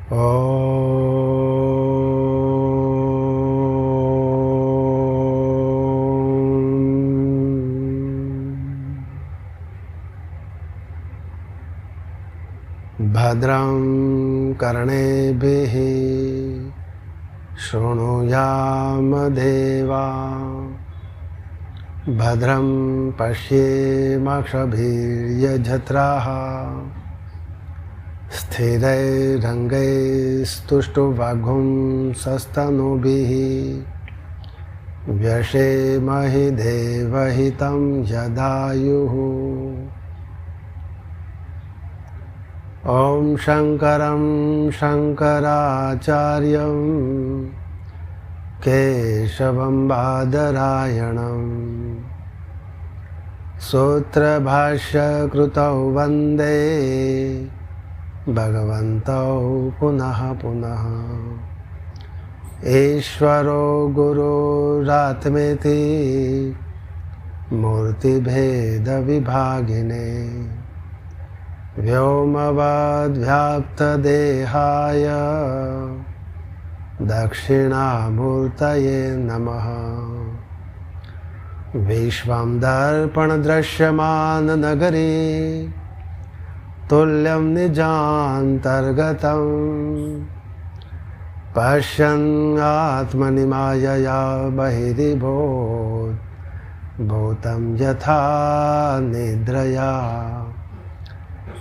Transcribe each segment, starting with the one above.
भद्रं कर्णेभिः शृणुयाम देवा भद्रं पश्येमाक्षभिर्यजत्राः स्थिरैरङ्गैस्तुष्टुवागुंसस्तनूभिः व्यशेमहि देवहितं यदायुः। ॐ शङ्करं शङ्कराचार्यं केशवं बादरायणं सूत्रभाष्यकृतौ वन्दे भगवन्तौ पुनः पुनः। ईश्वरो गुरुरात्मेति मूर्तिभेदविभागिने व्योमवद्व्याप्तदेहाय दक्षिणामूर्तये नमः। विश्वं दर्पणदृश्यमाननगरे तुल्यं निजान्तर्गतं पश्यन् आत्मनि मायया बहिरिभूत् भूतं यथा निद्रया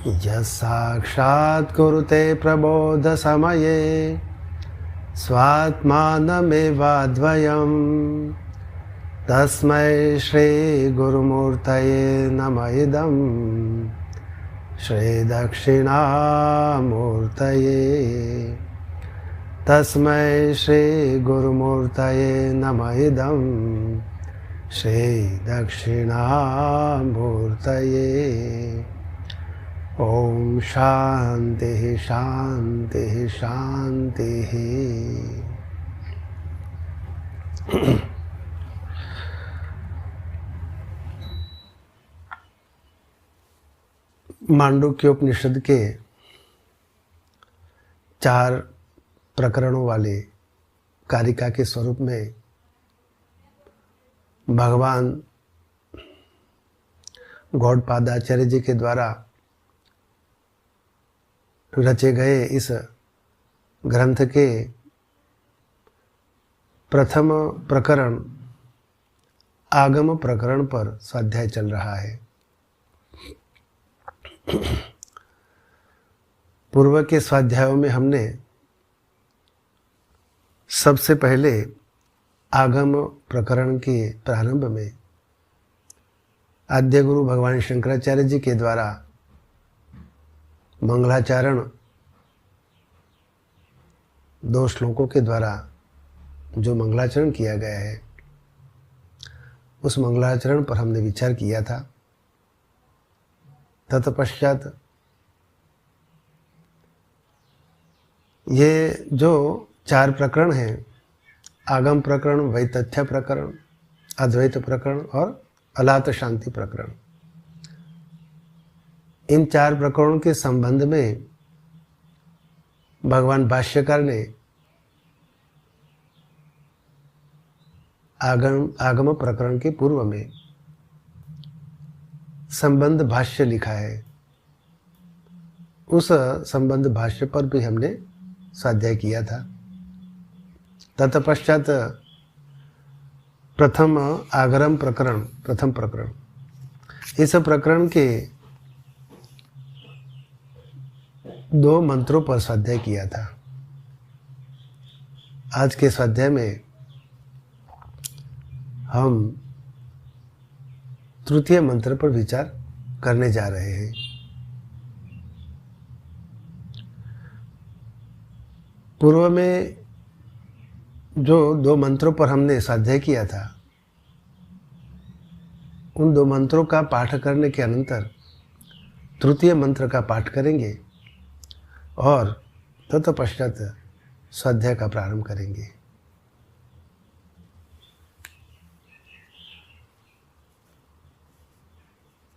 यस्साक्षात् कुरुते प्रबोधसमये स्वात्मानमेवाद्वयं तस्मै श्रीगुरुमूर्तये नमः। इदं श्रीदक्षिणामूर्तये तस्मै श्रीगुरुमूर्तये नमः। इदं श्रीदक्षिणामूर्तये। ओम शांति शांति शांति। मांडुक्य उपनिषद के 4 प्रकरणों वाले कारिका के स्वरूप में भगवान गौड़पादाचार्य जी के द्वारा रचे गए इस ग्रंथ के प्रथम प्रकरण आगम प्रकरण पर स्वाध्याय चल रहा है। पूर्व के स्वाध्यायों में हमने सबसे पहले आगम प्रकरण के प्रारंभ में आद्य गुरु भगवान शंकराचार्य जी के द्वारा मंगलाचरण 2 श्लोकों के द्वारा जो मंगलाचरण किया गया है उस मंगलाचरण पर हमने विचार किया था। तत्पश्चात ये जो 4 प्रकरण हैं, आगम प्रकरण, वैतथ्य प्रकरण, अद्वैत प्रकरण और अलात शांति प्रकरण, इन 4 प्रकरणों के संबंध में भगवान भाष्यकार ने आगम प्रकरण के पूर्व में संबंध भाष्य लिखा है। उस संबंध भाष्य पर भी हमने स्वाध्याय किया था। तत्पश्चात प्रथम आगम प्रकरण, प्रथम प्रकरण, इस प्रकरण के 2 मंत्रों पर स्वाध्याय किया था। आज के स्वाध्याय में हम तृतीय मंत्र पर विचार करने जा रहे हैं। पूर्व में जो 2 मंत्रों पर हमने स्वाध्याय किया था, उन 2 मंत्रों का पाठ करने के अनंतर तृतीय मंत्र का पाठ करेंगे और तत्पश्चात स्वाध्याय का प्रारंभ करेंगे।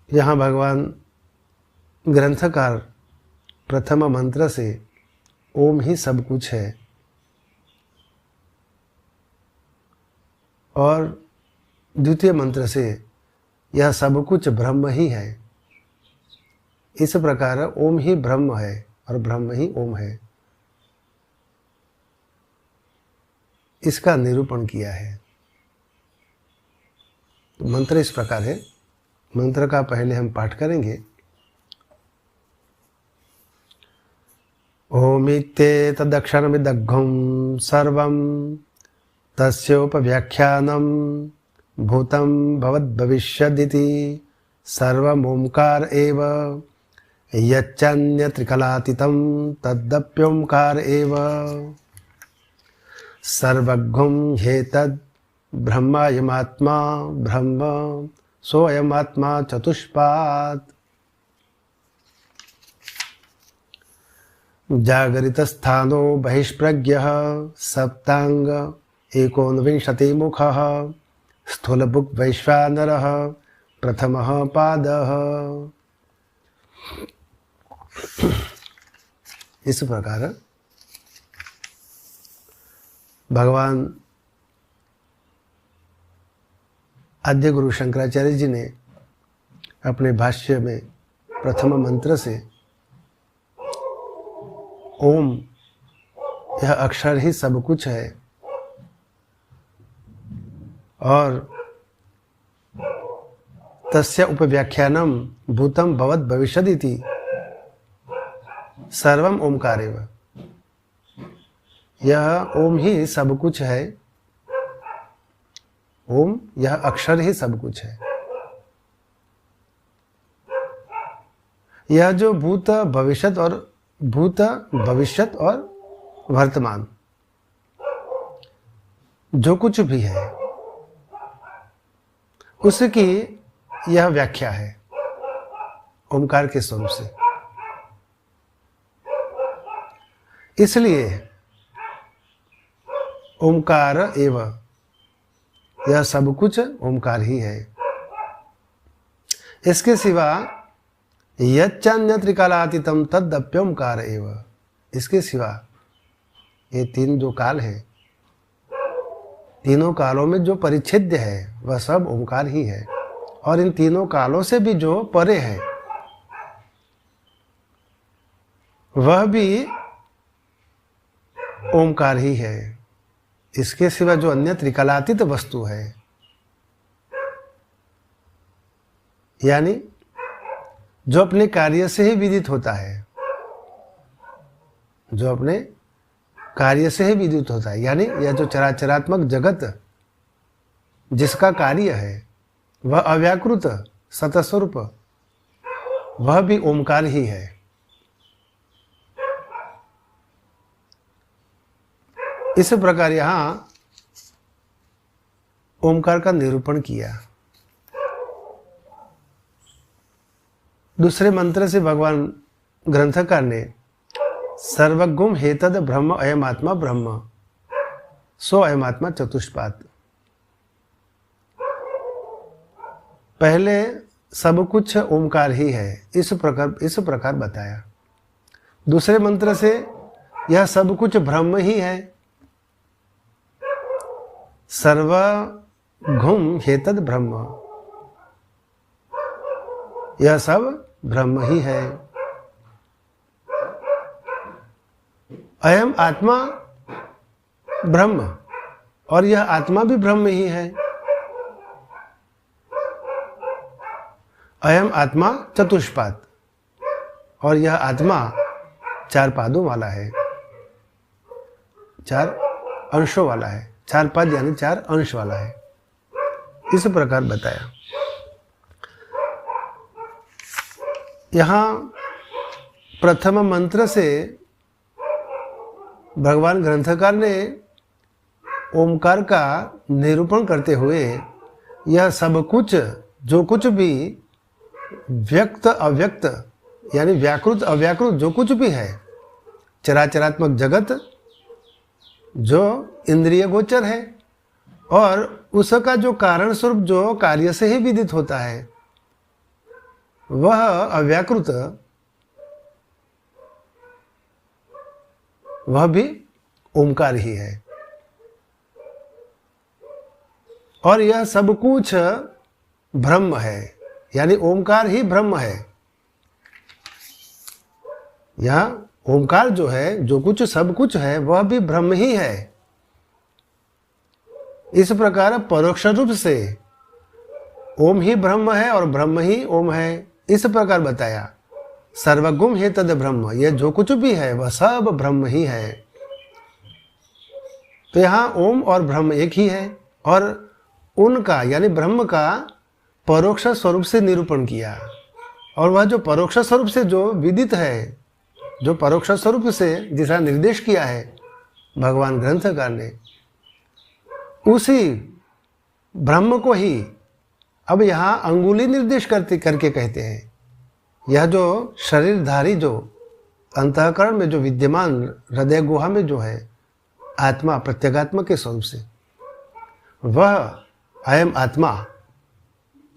यहाँ भगवान ग्रंथकार प्रथम मंत्र से ओम ही सब कुछ है और द्वितीय मंत्र से यह सब कुछ ब्रह्म ही है। इस प्रकार ओम ही ब्रह्म है और ब्रह्म ही ओम है, इसका निरूपण किया है। तो मंत्र इस प्रकार है। मंत्र का पहले हम पाठ करेंगे। ओमित्येतदक्षरमिदघ्घं सर्वं तस्योपव्याख्यानं भूतं भवद्भविष्यदिति सर्वमोंकार एव यच्चान्यत्रिकलातीतं तदप्योंकार एव सर्वज्ञं ह्येतद् ब्रह्मायमात्मा ब्रह्म सोऽयमात्मा चतुष्पात् जागरितस्थानो बहिष्प्रज्ञः सप्तांग एकोनविंशतिमुखः स्थूलभुक् वैश्वानरः प्रथमः पादः। इस प्रकार भगवान आद्य गुरु शंकराचार्य जी ने अपने भाष्य में प्रथम मंत्र से ओम यह अक्षर ही सब कुछ है और तस्य उपव्याख्यानम भूतम भवत् भविष्यदिति सर्वम ओंकारेव। यह ओम ही सब कुछ है, ओम यह अक्षर ही सब कुछ है। यह जो भूत भविष्यत और वर्तमान जो कुछ भी है उसकी यह व्याख्या है ओंकार के स्वरूप से। इसलिए ओंकार एव यह सब कुछ ओंकार ही है। इसके सिवा यच्चान्यत्रिकालातीतं तदप्योंकार एव, इसके सिवा ये तीन जो काल है, तीनों कालों में जो परिच्छेद्य है वह सब ओंकार ही है और इन तीनों कालों से भी जो परे है वह भी ओंकार ही है। इसके सिवा जो अन्य त्रिकालातीत वस्तु है, यानी जो अपने कार्य से ही विदित होता है, जो अपने कार्य से ही विदित होता है, यानी यह जो चराचरात्मक जगत जिसका कार्य है वह अव्याकृत सतस्वरूप वह भी ओंकार ही है। इस प्रकार यहां ओंकार का निरूपण किया। दूसरे मंत्र से भगवान ग्रंथकार ने सर्वगुम हेतद ब्रह्म अयम आत्मा ब्रह्म सो अयम आत्मा चतुष्पाद, पहले सब कुछ ओंकार ही है इस प्रकार बताया। दूसरे मंत्र से यह सब कुछ ब्रह्म ही है, सर्वगुम हेतद ब्रह्म, यह सब ब्रह्म ही है। अयम आत्मा ब्रह्म, और यह आत्मा भी ब्रह्म ही है। अयम आत्मा चतुष्पाद, और यह आत्मा चार पादों वाला है, चार अंशों वाला है। चार पाद यानी चार अंश वाला है, इस प्रकार बताया। यहाँ प्रथम मंत्र से भगवान ग्रंथकार ने ओंकार का निरूपण करते हुए यह सब कुछ जो कुछ भी व्यक्त अव्यक्त यानी व्याकृत अव्याकृत जो कुछ भी है, चराचरात्मक जगत जो इंद्रिय गोचर है और उसका जो कारण स्वरूप जो कार्य से ही विदित होता है वह अव्याकृत वह भी ओमकार ही है। और यह सब कुछ ब्रह्म है, यानी ओमकार ही ब्रह्म है। यह ओमकार जो है, जो कुछ सब कुछ है, वह भी ब्रह्म ही है। इस प्रकार परोक्ष रूप से ओम ही ब्रह्म है और ब्रह्म ही ओम है, इस प्रकार बताया। सर्वगुम हे तद ब्रह्म, यह जो कुछ भी है वह सब ब्रह्म ही है। तो यहाँ ओम और ब्रह्म एक ही है, और उनका यानी ब्रह्म का परोक्ष स्वरूप से निरूपण किया। और वह जो परोक्ष स्वरूप से जो विदित है, जो परोक्ष स्वरूप से जिसका निर्देश किया है भगवान ग्रंथकार ने, उसी ब्रह्म को ही अब यहाँ अंगुली निर्देश करके कहते हैं। यह जो शरीरधारी, जो अंतःकरण में जो विद्यमान हृदय गुहा में जो है आत्मा, प्रत्यगात्मा के स्वरूप से, वह अयम आत्मा,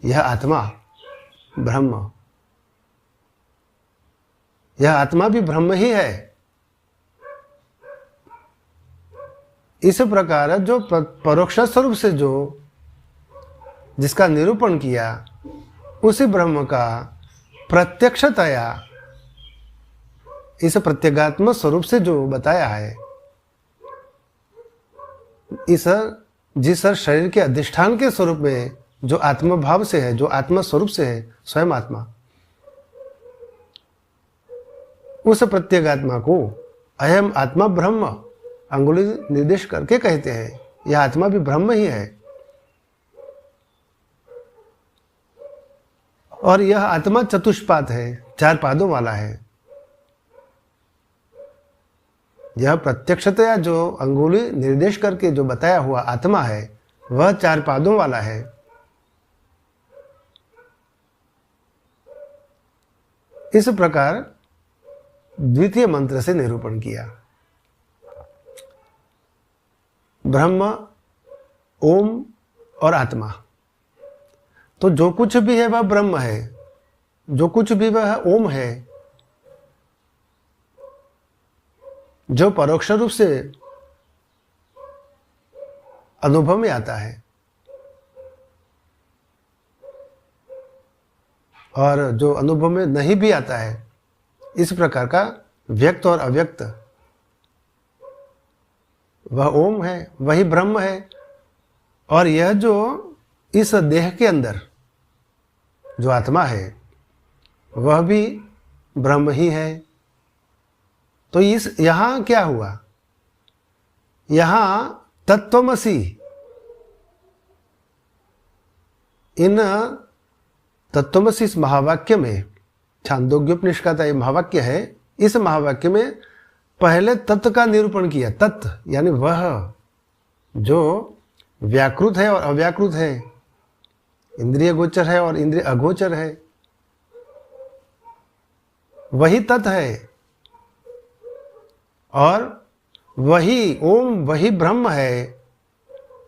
यह आत्मा ब्रह्म, यह आत्मा भी ब्रह्म ही है। इस प्रकार जो परोक्ष स्वरूप से जो जिसका निरूपण किया, उसी ब्रह्म का प्रत्यक्षतया इस प्रत्यगात्मक स्वरूप से जो बताया है, इस जिस शरीर के अधिष्ठान के स्वरूप में जो आत्मभाव से है, जो आत्मा स्वरूप से है, स्वयं आत्मा, उस प्रत्यगात्मा को अयम आत्मा ब्रह्म अंगुली निर्देश करके कहते हैं। यह आत्मा भी ब्रह्म ही है। और यह आत्मा चतुष्पाद है, 4 पादों वाला है। यह प्रत्यक्षतया जो अंगुली निर्देश करके जो बताया हुआ आत्मा है, वह 4 पादों वाला है। इस प्रकार द्वितीय मंत्र से निरूपण किया। ब्रह्म, ओम और आत्मा, तो जो कुछ भी है वह ब्रह्म है, जो कुछ भी वह ओम है, जो परोक्ष रूप से अनुभव में आता है, और जो अनुभव में नहीं भी आता है, इस प्रकार का व्यक्त और अव्यक्त, वह ओम है, वही ब्रह्म है। और यह जो इस देह के अंदर जो आत्मा है, वह भी ब्रह्म ही है। तो इस यहाँ क्या हुआ, यहाँ तत्वमसि, इन तत्वमसि इस महावाक्य में, छांदोग्योपनिषद का ये महावाक्य है, इस महावाक्य में पहले तत्व का निरूपण किया। तत्व यानी वह जो व्याकृत है और अव्याकृत है, इंद्रिय गोचर है और इंद्रिय अगोचर है, वही तत्व है। और वही ओम, वही ब्रह्म है।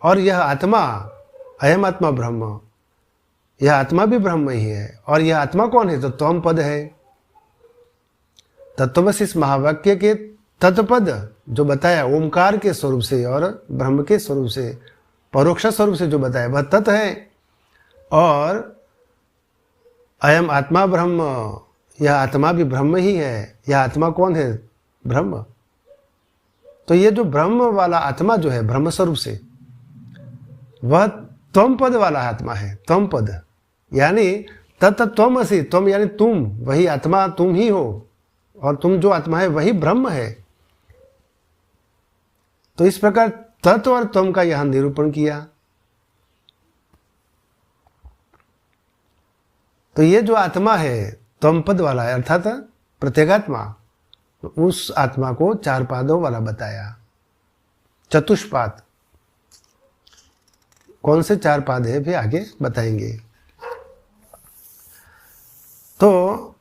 और यह आत्मा, अयम आत्मा ब्रह्म, यह आत्मा भी ब्रह्म ही है। और यह आत्मा कौन है? तो त्वम पद है। तत्वमसि इस महावाक्य के तत्पद जो बताया ओमकार के स्वरूप से और ब्रह्म के स्वरूप से, परोक्ष स्वरूप से जो बताया, वह तत् है। और अयम आत्मा ब्रह्म, यह आत्मा भी ब्रह्म ही है। यह आत्मा कौन है? ब्रह्म। तो ये जो ब्रह्म वाला आत्मा जो है ब्रह्म स्वरूप से, वह त्वम पद वाला आत्मा है। त्वम पद यानी तत्त्वमसि, त्वम यानी तुम, वही आत्मा तुम ही हो, और तुम जो आत्मा है वही ब्रह्म है। तो इस प्रकार तत्व और त्वम का यहां निरूपण किया। तो ये जो आत्मा है त्वम पद वाला है, अर्थात प्रत्येगात्मा, उस आत्मा को 4 पादों वाला बताया, चतुष्पाद। कौन से 4 पाद है भी आगे बताएंगे। तो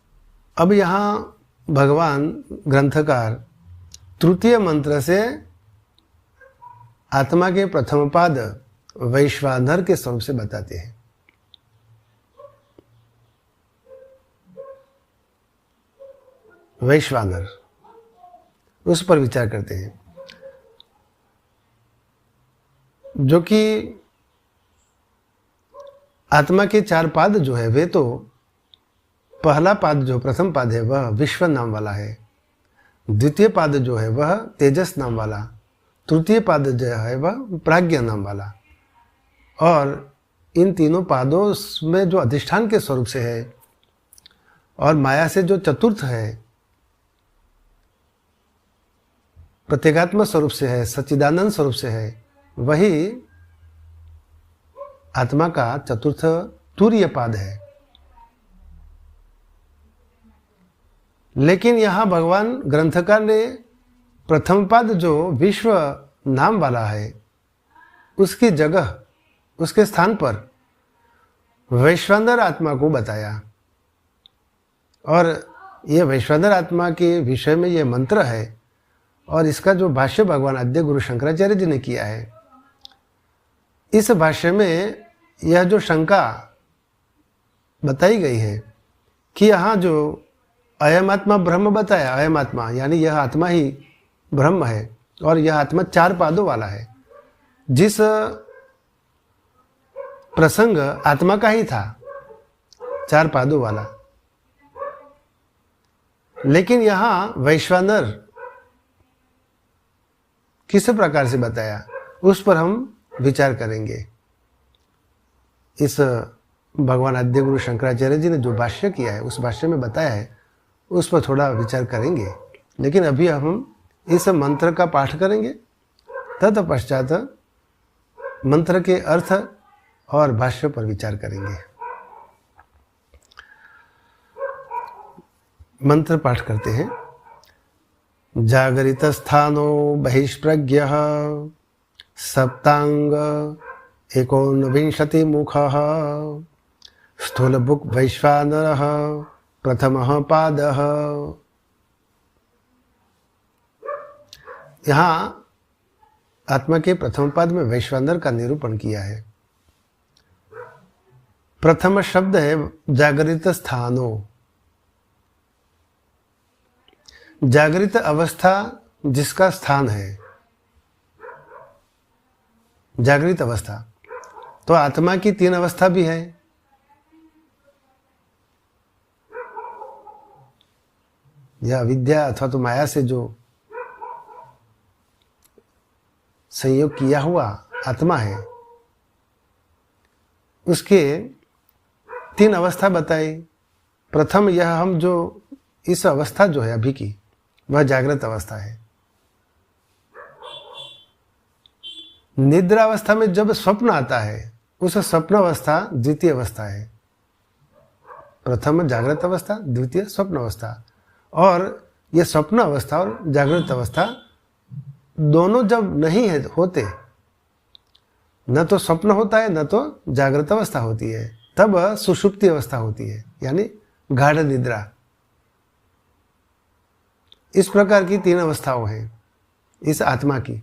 अब यहां भगवान ग्रंथकार तृतीय मंत्र से आत्मा के प्रथम पाद वैश्वानर के स्वरूप से बताते हैं। वैश्वानर उस पर विचार करते हैं, जो कि आत्मा के 4 पाद जो है वे तो पहला पाद जो प्रथम पाद है वह विश्व नाम वाला है, द्वितीय पाद जो है वह तेजस नाम वाला, तृतीय पाद जो है वह प्राज्ञ नाम वाला, और इन तीनों पादों में जो अधिष्ठान के स्वरूप से है और माया से जो चतुर्थ है, प्रत्येगात्म स्वरूप से है, सच्चिदानंद स्वरूप से है, वही आत्मा का चतुर्थ तुरीय पाद है। लेकिन यहाँ भगवान ग्रंथकार ने प्रथम पाद जो विश्व नाम वाला है उसकी जगह, उसके स्थान पर वैश्वानर आत्मा को बताया, और ये वैश्वानर आत्मा के विषय में ये मंत्र है, और इसका जो भाष्य भगवान आद्य गुरु शंकराचार्य जी ने किया है, इस भाष्य में यह जो शंका बताई गई है कि यहाँ जो अयम आत्मा ब्रह्म बताया, अयम आत्मा यानी यह आत्मा ही ब्रह्म है, और यह आत्मा 4 पादों वाला है, जिस प्रसंग आत्मा का ही था 4 पादों वाला। लेकिन यहाँ वैश्वानर किस प्रकार से बताया उस पर हम विचार करेंगे। इस भगवान आद्य गुरु शंकराचार्य जी ने जो भाष्य किया है उस भाष्य में बताया है, उस पर थोड़ा विचार करेंगे। लेकिन अभी हम इस मंत्र का पाठ करेंगे, तत्पश्चात मंत्र के अर्थ और भाष्य पर विचार करेंगे। मंत्र पाठ करते हैं। जागरित स्थानो बहिष्प्रज्ञ सप्तांग 19 मुखः स्थूलभुक् वैश्वानरः प्रथमः पादः। यहाँ आत्मा के प्रथम पाद में वैश्वानर का निरूपण किया है। प्रथम शब्द है जागृत स्थानो। जागृत अवस्था जिसका स्थान है, जागृत अवस्था, तो आत्मा की 3 अवस्था भी है। यह अविद्या अथवा तो माया से जो संयोग किया हुआ आत्मा है, उसके 3 अवस्था बताई। प्रथम यह हम जो इस अवस्था जो है अभी की, वह जागृत अवस्था है। निद्रा अवस्था में जब स्वप्न आता है, उस स्वप्न अवस्था द्वितीय अवस्था है। प्रथम जागृत अवस्था, द्वितीय स्वप्न अवस्था। और यह स्वप्न अवस्था और जागृत अवस्था दोनों जब नहीं है होते, न तो स्वप्न होता है न तो जागृत अवस्था होती है, तब सुषुप्ति अवस्था होती है, यानी गाढ़ निद्रा। इस प्रकार की 3 अवस्थाओं हैं इस आत्मा की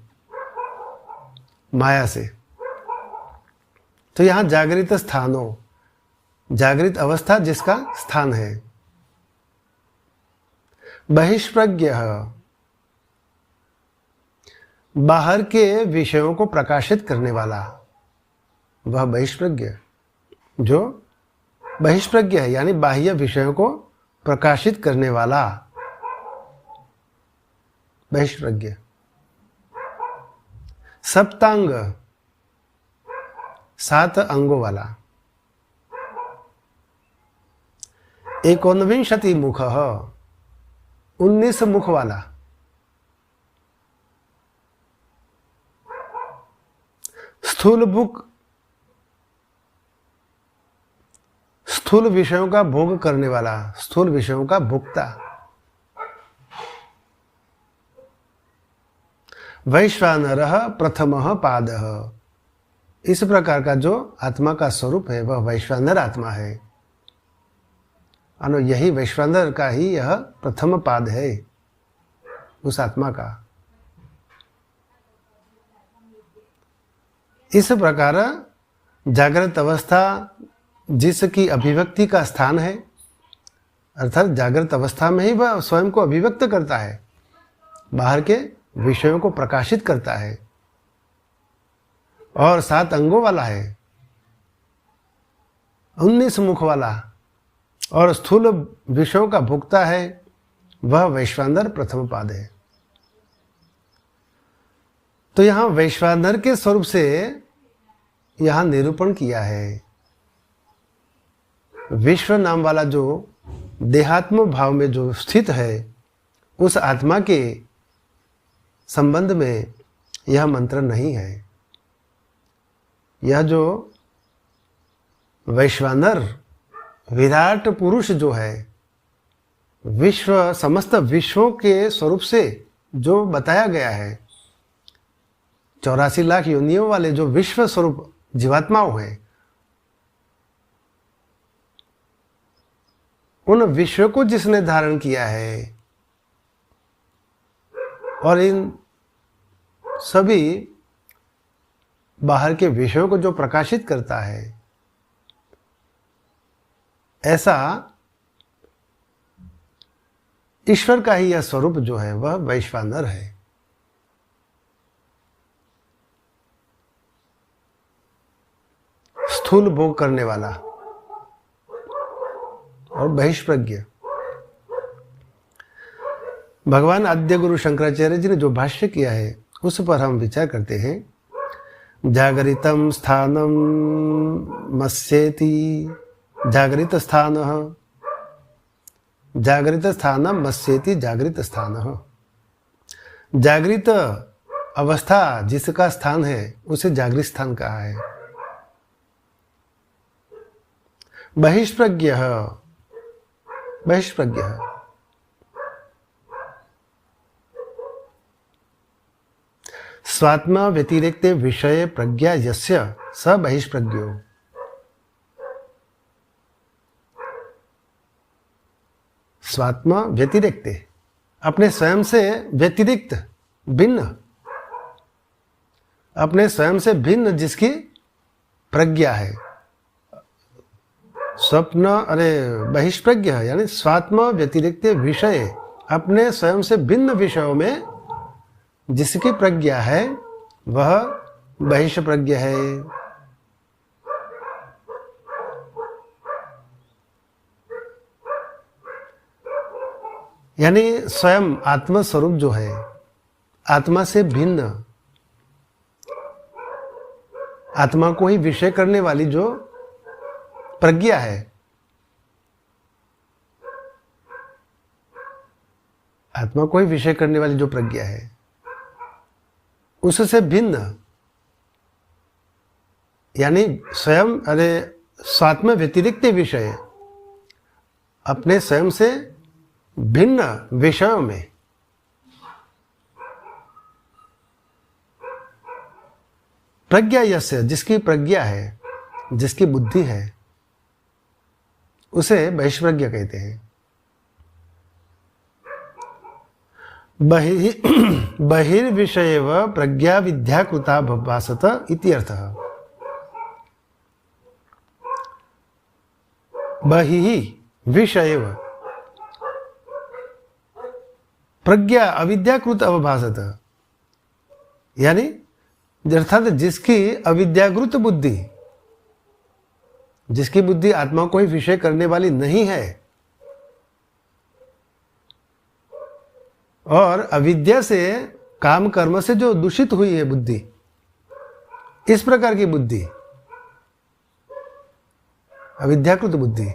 माया से। तो यहाँ जागृत स्थानों, जागृत अवस्था जिसका स्थान है। बहिष्प्रज्ञ, बाहर के विषयों को प्रकाशित करने वाला, वह बहिष्प्रज्ञ, जो बहिष्प्रज्ञ है, यानी बाह्य विषयों को प्रकाशित करने वाला बहिष्प्रज्ञ। सप्तांग, 7 अंगों वाला। 19 मुखः, 19 मुख वाला। स्थूलभुक्, स्थूल विषयों का भोग करने वाला, स्थूल विषयों का भोक्ता। वैश्वानरः प्रथमः पादः, इस प्रकार का जो आत्मा का स्वरूप है वह वैश्वानर आत्मा है। अनु यही वैश्वानर का ही यह प्रथम पाद है उस आत्मा का। इस प्रकार जागृत अवस्था जिसकी अभिव्यक्ति का स्थान है, अर्थात जागृत अवस्था में ही वह स्वयं को अभिव्यक्त करता है, बाहर के विषयों को प्रकाशित करता है और 7 अंगों वाला है, 19 मुख वाला और स्थूल विषयों का भोक्ता है, वह वैश्वानर प्रथम पाद है। तो यहां वैश्वानर के स्वरूप से यहां निरूपण किया है। विश्व नाम वाला जो देहात्म भाव में जो स्थित है, उस आत्मा के संबंध में यह मंत्र नहीं है। यह जो वैश्वानर विराट पुरुष जो है, विश्व समस्त विश्वों के स्वरूप से जो बताया गया है, 84 लाख योनियों वाले जो विश्व स्वरूप जीवात्माओं हैं, उन विश्व को जिसने धारण किया है और इन सभी बाहर के विषयों को जो प्रकाशित करता है, ऐसा ईश्वर का ही यह स्वरूप जो है वह वैश्वानर है। स्थूल भोग करने वाला और बहिष्प्रज्ञ। भगवान आद्य गुरु शंकराचार्य जी ने जो भाष्य किया है उस पर हम विचार करते हैं। जागरितम स्थानम मस्येति, जागरित स्थान, जागरित स्थानम मस्येति, जागरित स्थान। जागृत अवस्था जिसका स्थान है उसे जागृत स्थान कहा है। बहिष्प्रज्ञ, बहिष्प्रज्ञ स्वात्मा व्यतिरेक्ते विषय प्रज्ञा यस्य स बहिष्प्रज्ञो। स्वात्मा व्यतिरेक्ते, अपने स्वयं से व्यतिरिक्त, भिन्न, अपने स्वयं से भिन्न जिसकी प्रज्ञा है। स्वप्न अरे बहिष्प्रज्ञ यानी स्वात्मा व्यतिरिक्त विषय, अपने स्वयं से भिन्न विषयों में जिसकी प्रज्ञा है वह बहिष्प्रज्ञ है। यानी स्वयं आत्म स्वरूप जो है, आत्मा से भिन्न, आत्मा को ही विषय करने वाली जो प्रज्ञा है, आत्मा को ही विषय करने वाली जो प्रज्ञा है, उससे भिन्न यानी स्वयं अरे स्वात्म व्यतिरिक्त विषय, अपने स्वयं से भिन्न विषयों में प्रज्ञा यस्य, जिसकी प्रज्ञा है, जिसकी बुद्धि है, उसे बहिष्प्रज्ञ कहते हैं। बहिर्विषयेव प्रज्ञा विद्या कृता भासत इति अर्थः। बहिः विषयेव प्रज्ञा अविद्याकृत अवभासत, यानी अर्थात जिसकी अविद्याकृत बुद्धि, जिसकी बुद्धि आत्मा को ही विषय करने वाली नहीं है और अविद्या से, काम कर्म से जो दूषित हुई है बुद्धि, इस प्रकार की बुद्धि अविद्याकृत बुद्धि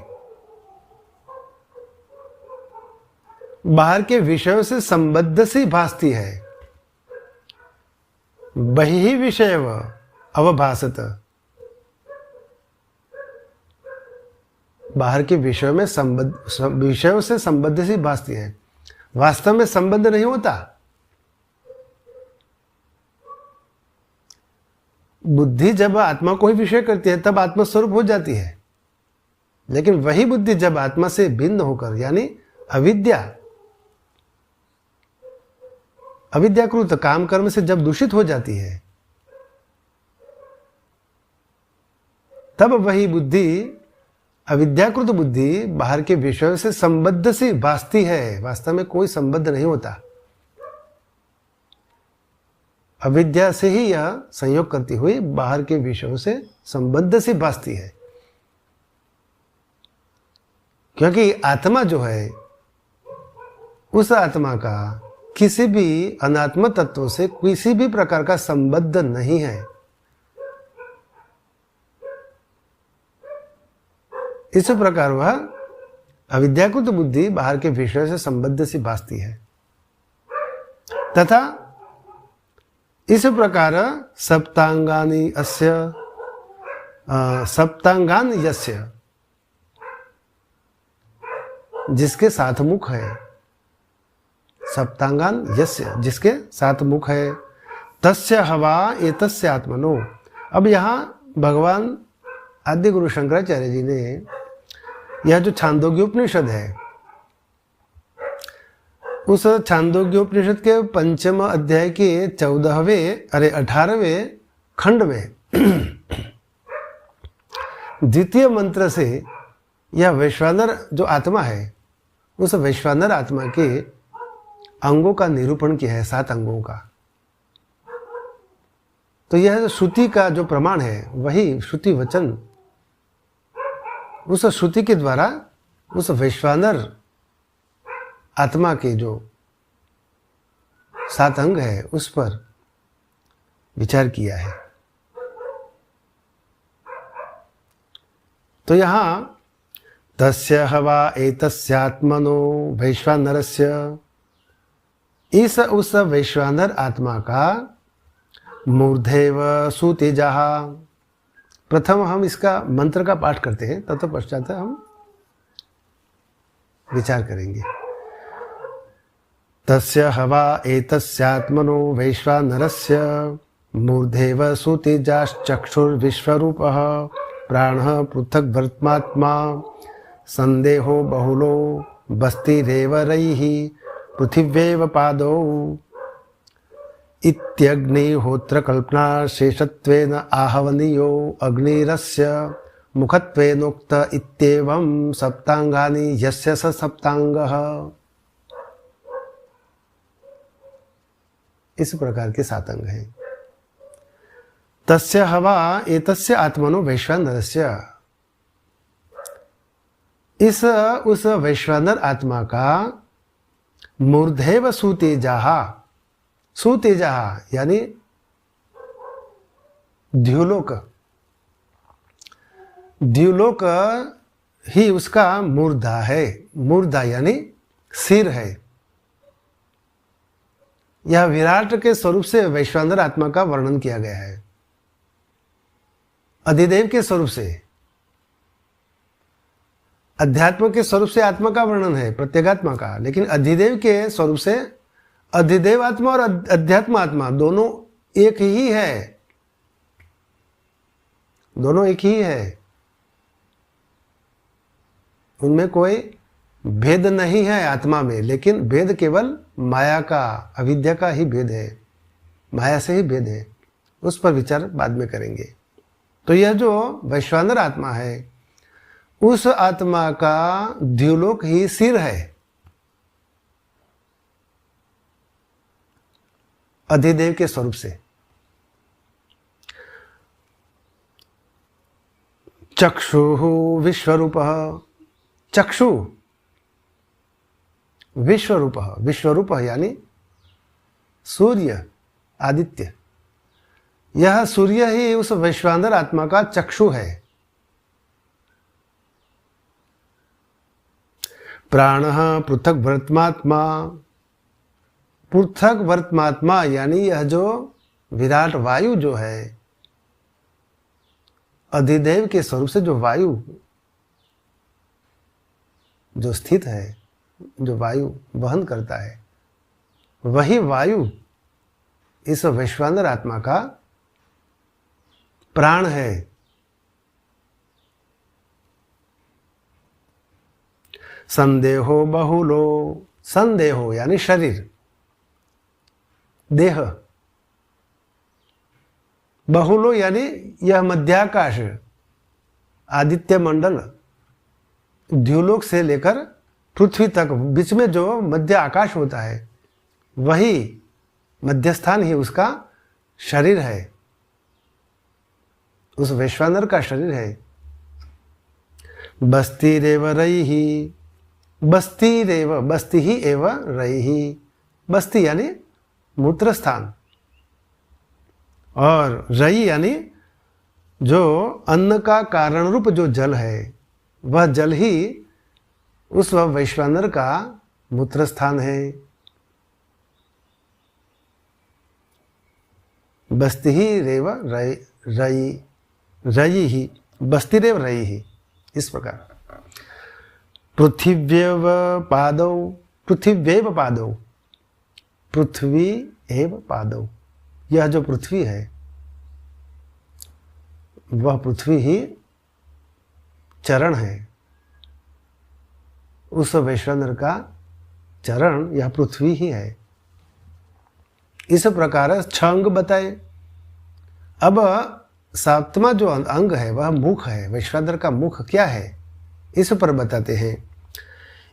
बाहर के विषयों से संबद्ध सी भासती है। बहिः विषयव अवभासत, बाहर के विषयों में विषयों से संबद्ध सी भासती है, वास्तव में संबंध नहीं होता। बुद्धि जब आत्मा को ही विषय करती है तब आत्मस्वरूप हो जाती है, लेकिन वही बुद्धि जब आत्मा से भिन्न होकर यानी अविद्याकृत काम कर्म से जब दूषित हो जाती है, तब वही बुद्धि, अविद्याकृत बुद्धि बाहर के विषयों से संबद्ध सी भासती है, वास्तव में कोई संबद्ध नहीं होता। अविद्या से ही यह संयोग करती हुई बाहर के विषयों से संबद्ध सी भासती है। क्योंकि आत्मा जो है, उस आत्मा का किसी भी अनात्म तत्व से किसी भी प्रकार का संबद्ध नहीं है। इस प्रकार वह अविद्याकृत बुद्धि बाहर के विषय से संबद्ध सी भासती है तथा इस प्रकार सप्तांगानि अस्य सप्तांगान यस्य, जिसके सात मुख है, सप्तांगान यस्य जिसके सात मुख है, तस्य हवा एतस्य आत्मनो। अब यहाँ भगवान आदि गुरु शंकराचार्य जी ने यह जो छांदोग्योपनिषद है, उस छांदोग्योपनिषद के 5वें अध्याय के 18वें खंड में द्वितीय मंत्र से यह वैश्वानर जो आत्मा है, उस वैश्वानर आत्मा के अंगों का निरूपण किया है, 7 अंगों का। तो यह श्रुति का जो प्रमाण है, वही श्रुति वचन, उस श्रुति के द्वारा उस वैश्वानर आत्मा के जो 7 अंग है उस पर विचार किया है। तो यहां तस्य हवा एतस्यात्मनो वैश्वानरस्य, इस उस वैश्वानर आत्मा का मूर्धेव सुतेजः। प्रथम हम इसका मंत्र का पाठ करते हैं, तत्पश्चात हम विचार करेंगे। तस्य हवा एतस्यात्मनो वैश्वानरस्य मूर्धेव सुतेजाश्चक्षुर्विश्वरूपः प्राणः पृथक् वर्त्मात्मा संदेहो बहुलो बस्तिरेव रैः पृथिव्येव पादौ इत्यग्निहोत्रकल्पना शेषत्वेन आहवनीयो अग्निरस्य मुखत्वेनोक्त इत्येवं सप्तांगानि यस्य स सप्तांगः। इस प्रकार के 7 अंग हैं। तस्य हवा एतस्य आत्मनो वैश्वानरस्य, इस उस वैश्वानर आत्मा का मूर्धेव सुतेजः, सुतेजः यानी द्युलोक, द्युलोक ही उसका मूर्धा है। मूर्धा यानी सिर है। यह विराट के स्वरूप से वैश्वानर आत्मा का वर्णन किया गया है। अधिदेव के स्वरूप से, अध्यात्म के स्वरूप से आत्मा का वर्णन है, प्रत्येगात्मा का, लेकिन अधिदेव के स्वरूप से अधिदेव आत्मा और अध्यात्म आत्मा दोनों एक ही है, दोनों एक ही है। उनमें कोई भेद नहीं है आत्मा में, लेकिन भेद केवल माया का, अविद्या का ही भेद है, माया से ही भेद है। उस पर विचार बाद में करेंगे। तो यह जो वैश्वानर आत्मा है, उस आत्मा का द्युलोक ही सिर है। अधिदेव के स्वरूप से चक्षुः विश्वरूपः, चक्षु विश्वरूपः, विश्वरूपः यानी सूर्य, आदित्य। यह सूर्य ही उस वैश्वानर आत्मा का चक्षु है। प्राणः पृथक् वर्त्मात्मा, पृथक वर्त्मात्मा यानी यह जो विराट वायु जो है, अधिदेव के स्वरूप से जो वायु जो स्थित है, जो वायु वहन करता है, वही वायु इस वैश्वानर आत्मा का प्राण है। संदेहो बहुलो, संदेहो यानी शरीर, देह। बहुलो यानी यह मध्याकाश, आदित्य मंडल, द्युलोक से लेकर पृथ्वी तक बीच में जो मध्य आकाश होता है, वही मध्यस्थान ही उसका शरीर है, उस वैश्वानर का शरीर है। बस्ती रेव रही, बस्ती रेव, बस्ती ही एव रही, बस्ती यानी मूत्र स्थान, और रही यानी जो अन्न का कारण रूप जो जल है, वह जल ही उस वैश्वानर का मूत्र स्थान है। बस्ती ही रेव रई, रई ही, बस्ती रेव रई ही, इस प्रकार। पृथिव्यव पादौ, पृथिव्येव पादौ, पृथ्वी एव पादौ, यह जो पृथ्वी है वह पृथ्वी ही चरण है। उस वैश्वानर का चरण यह पृथ्वी ही है। इस प्रकार 6 अंग बताए। अब 7वां जो अंग है वह मुख है। वैश्वानर का मुख क्या है, इस पर बताते हैं।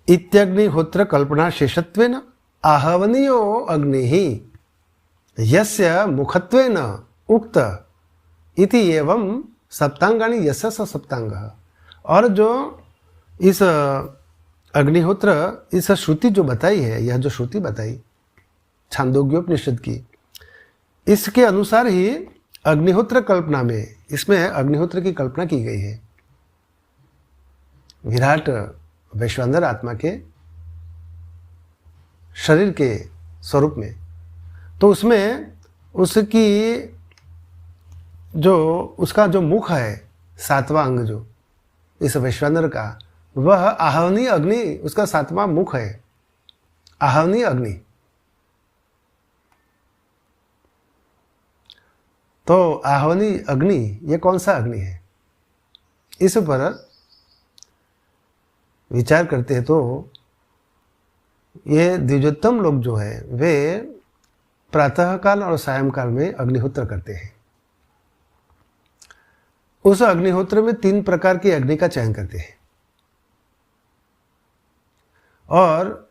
इत्यग्निहोत्र कल्पना शेषत्वेन आहवनीयो अग्नि ही यस्य मुखत्वेन उक्त इति एवं सप्तांगानि यस्य स सप्तांगः। और जो इस अग्निहोत्र, इस श्रुति जो बताई है, यह जो श्रुति बताई छांदोग्योपनिषद की, इसके अनुसार ही अग्निहोत्र कल्पना में, इसमें अग्निहोत्र की कल्पना की गई है विराट वैश्वानर आत्मा के शरीर के स्वरूप में। तो उसमें उसकी जो उसका जो मुख है, 7वां अंग जो इस वैश्वानर का, वह आहवनीय अग्नि, उसका 7वां मुख है, आहवनीय अग्नि। तो आहवनीय अग्नि ये कौन सा अग्नि है, इस पर विचार करते हैं तो ये द्विजोत्तम लोग जो है वे प्रातःकाल और सायंकाल में अग्निहोत्र करते हैं। उस अग्निहोत्र में 3 प्रकार की अग्नि का चयन करते हैं, और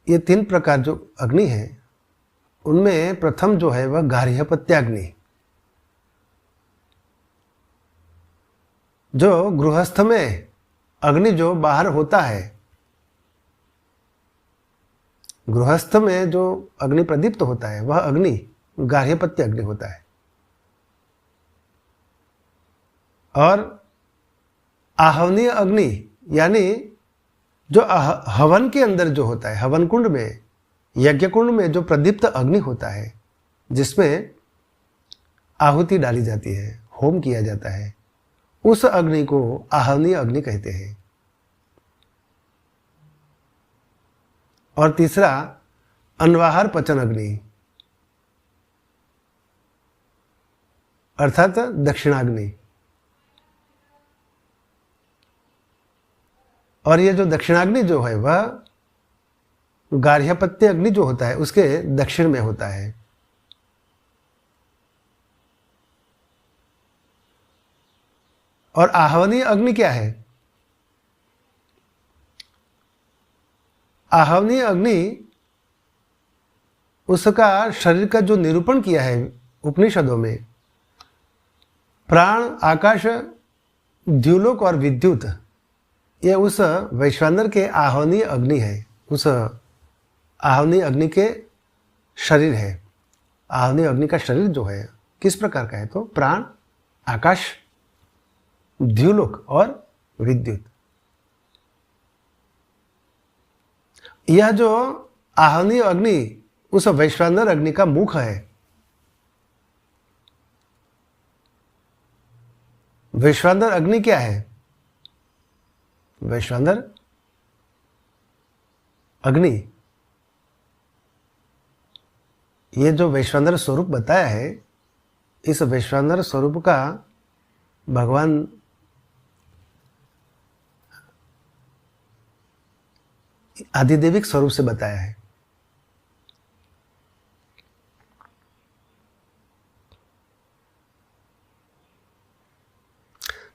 ये 3 प्रकार जो अग्नि है उनमें प्रथम जो है वह गार्हपत्याग्नि, जो गृहस्थ में अग्नि जो बाहर होता है, गृहस्थ में जो अग्नि प्रदीप्त होता है वह अग्नि गार्हपत्य अग्नि होता है। और आहवनीय अग्नि यानी जो हवन के अंदर जो होता है, हवन कुंड में, यज्ञ कुंड में जो प्रदीप्त अग्नि होता है, जिसमें आहुति डाली जाती है, होम किया जाता है, उस अग्नि को आहवनीय अग्नि कहते हैं। और तीसरा अन्वाहार पचन अग्नि, अर्थात दक्षिणाग्नि। और ये जो दक्षिणाग्नि जो है वह गार्हपत्य अग्नि जो होता है उसके दक्षिण में होता है। और आहवनीय अग्नि क्या है? आहवनीय अग्नि, उसका शरीर का जो निरूपण किया है उपनिषदों में, प्राण, आकाश, द्युलोक और विद्युत, ये उस वैश्वानर के आहवनीय अग्नि है, उस आहवनीय अग्नि के शरीर है। आहवनीय अग्नि का शरीर जो है किस प्रकार का है? तो प्राण, आकाश, द्युलोक और विद्युत। यह जो आहवनीय अग्नि उस वैश्वानर अग्नि का मुख है। वैश्वानर अग्नि क्या है? वैश्वानर अग्नि, ये जो वैश्वानर स्वरूप बताया है, इस वैश्वानर स्वरूप का भगवान आदिदेविक स्वरूप से बताया है।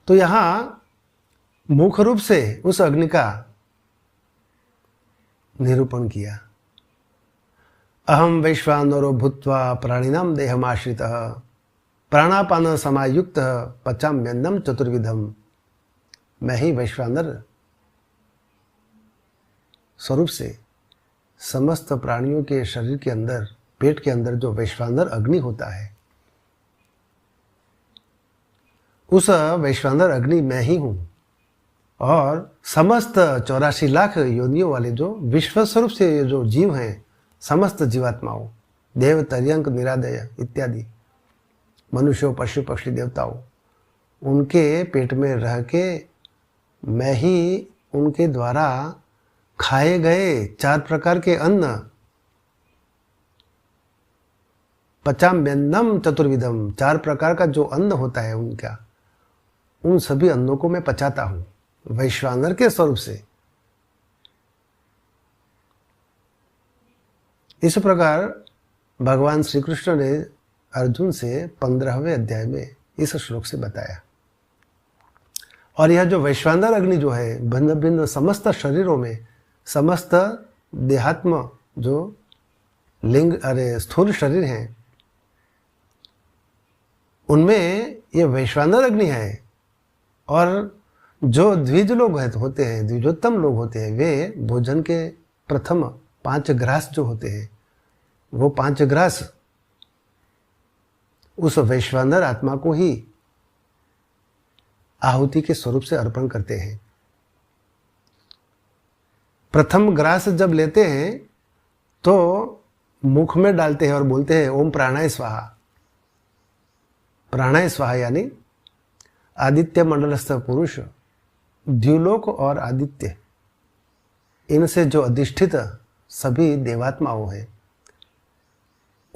तो यहां मुख्य रूप से उस अग्नि का निरूपण किया। अहम वैश्वानरो भूत्वा प्राणिनाम देहमाश्रितः प्राणापान समायुक्त पचाम्यन्नम चतुर्विधम। मैं ही वैश्वानर स्वरूप से समस्त प्राणियों के शरीर के अंदर, पेट के अंदर जो वैश्वानर अग्नि होता है, उस वैश्वानर अग्नि मैं ही हूँ। और समस्त 84 लाख योनियों वाले जो विश्व स्वरूप से जो जीव हैं, समस्त जीवात्माओं, देव, तर्यंक, निरादय इत्यादि, मनुष्यों, पशु पक्षी, देवताओं, उनके पेट में रह के मैं ही उनके द्वारा खाए गए 4 प्रकार के अन्न, पचाम्यन्नम चतुर्विधम, 4 प्रकार का जो अन्न होता है उनका, उन सभी अन्नों को मैं पचाता हूं वैश्वानर के स्वरूप से। इस प्रकार भगवान श्री कृष्ण ने अर्जुन से 15वें अध्याय में इस श्लोक से बताया। और यह जो वैश्वानर अग्नि जो है, भिन्न भिन्न समस्त शरीरों में, समस्त देहात्म जो लिंग स्थूल शरीर हैं, उनमें ये वैश्वानर अग्नि है। और जो द्विज लोग होते हैं, द्विजोत्तम लोग होते हैं, वे भोजन के प्रथम 5 ग्रास जो होते हैं, वो 5 ग्रास उस वैश्वानर आत्मा को ही आहुति के स्वरूप से अर्पण करते हैं। प्रथम ग्रास जब लेते हैं तो मुख में डालते हैं और बोलते हैं ओम प्राणाय स्वाहा। प्राणाय स्वाहा यानी आदित्य मंडलस्थ पुरुष, द्युलोक और आदित्य, इनसे जो अधिष्ठित सभी देवात्माओं हैं,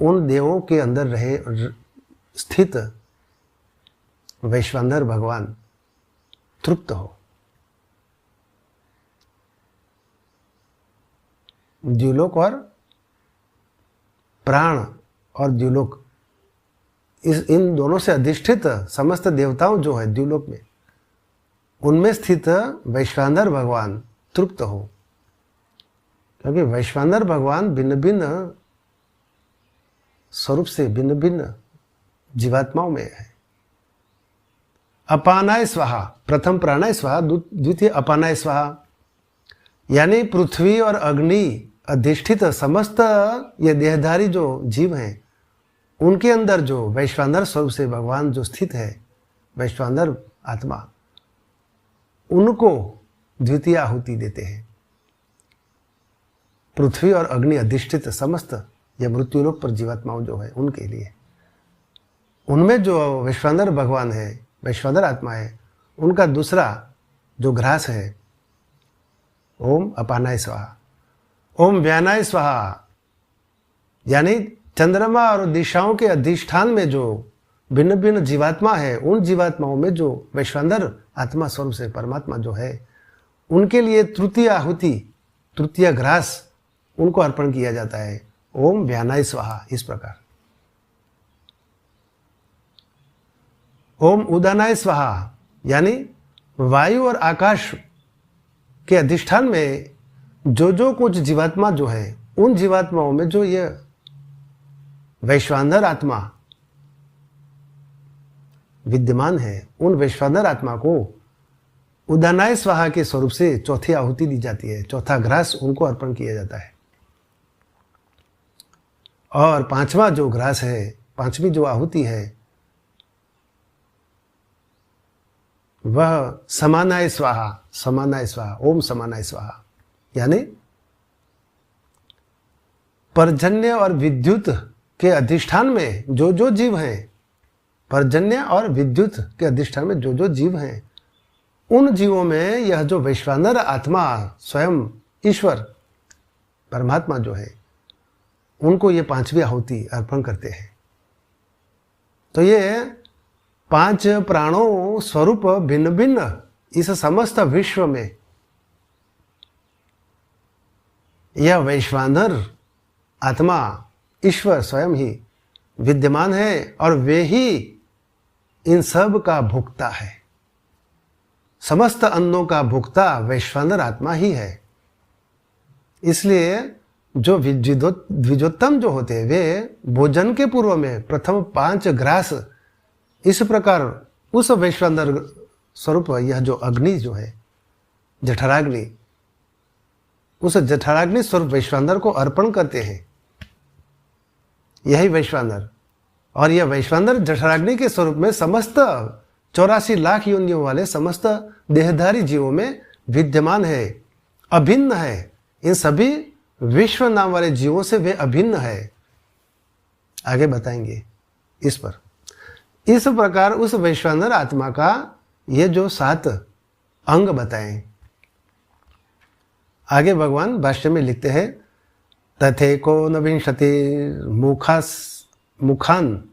उन देवों के अंदर रहे स्थित वैश्वानर भगवान तृप्त हो। द्युलोक और प्राण और द्युलोक, इन दोनों से अधिष्ठित समस्त देवताओं जो है द्युलोक में, उनमें स्थित वैश्वानर भगवान तृप्त हो। क्योंकि वैश्वानर भगवान भिन्न भिन्न स्वरूप से भिन्न भिन्न जीवात्माओं में है। अपानाय स्वाहा, प्रथम प्राणाय स्वाहा, द्वितीय अपानाय स्वाहा, यानी पृथ्वी और अग्नि अधिष्ठित समस्त ये देहधारी जो जीव हैं, उनके अंदर जो वैश्वानर स्वरूप से भगवान जो स्थित है, वैश्वानर आत्मा, उनको द्वितीय आहुति देते हैं। पृथ्वी और अग्नि अधिष्ठित समस्त ये मृत्युलोक पर जीवात्माओं जो है उनके लिए, उनमें जो वैश्वानर भगवान है, वैश्वानर आत्मा है, उनका दूसरा जो ग्रास है ओम अपानाय स्वाहा। ओम व्यानाय स्वाहा, यानी चंद्रमा और दिशाओं के अधिष्ठान में जो भिन्न भिन्न जीवात्मा है, उन जीवात्माओं में जो वैश्वानर आत्मा स्वरूप से परमात्मा जो है, उनके लिए तृतीय आहुति, तृतीय ग्रास उनको अर्पण किया जाता है। ओम व्यानाय स्वाहा, इस प्रकार। ओम उदानाय स्वाहा, यानी वायु और आकाश के अधिष्ठान में जो कुछ जीवात्मा जो है, उन जीवात्माओं में जो ये वैश्वानर आत्मा विद्यमान है, उन वैश्वानर आत्मा को उदानाय स्वाहा के स्वरूप से चौथी आहुति दी जाती है, चौथा ग्रास उनको अर्पण किया जाता है। और 5वां जो ग्रास है, 5वीं जो आहुति है, वह समानाय स्वाहा, समानाय स्वाहा, ओम समानाय स्वाहा, यानी पर्जन्य और विद्युत के अधिष्ठान में जो जीव हैं, पर्जन्य और विद्युत के अधिष्ठान में जो जीव हैं, उन जीवों में यह जो वैश्वानर आत्मा स्वयं ईश्वर परमात्मा जो है, उनको ये 5वीं आहुति अर्पण करते हैं। तो ये 5 प्राणों स्वरूप भिन्न भिन्न इस समस्त विश्व में यह वैश्वानर आत्मा ईश्वर स्वयं ही विद्यमान है, और वे ही इन सब का भोक्ता है। समस्त अन्नों का भोक्ता वैश्वानर आत्मा ही है। इसलिए जो द्विजोत्तम जो होते हैं वे भोजन के पूर्व में प्रथम 5 ग्रास, इस प्रकार उस वैश्वानर स्वरूप यह जो अग्नि जो है जठराग्नि, उस जठराग्नि स्वरूप वैश्वानर को अर्पण करते हैं, यही वैश्वानर। और यह वैश्वानर जठराग्नि के स्वरूप में समस्त 84 लाख योनियों वाले समस्त देहधारी जीवों में विद्यमान है, अभिन्न है। इन सभी विश्व नाम वाले जीवों से वे अभिन्न है। आगे बताएंगे इस पर। इस प्रकार उस वैश्वानर आत्मा का ये जो 7 अंग बताएं। आगे भगवान भाष्य में लिखते हैं, तथैकोनविंशति मुखान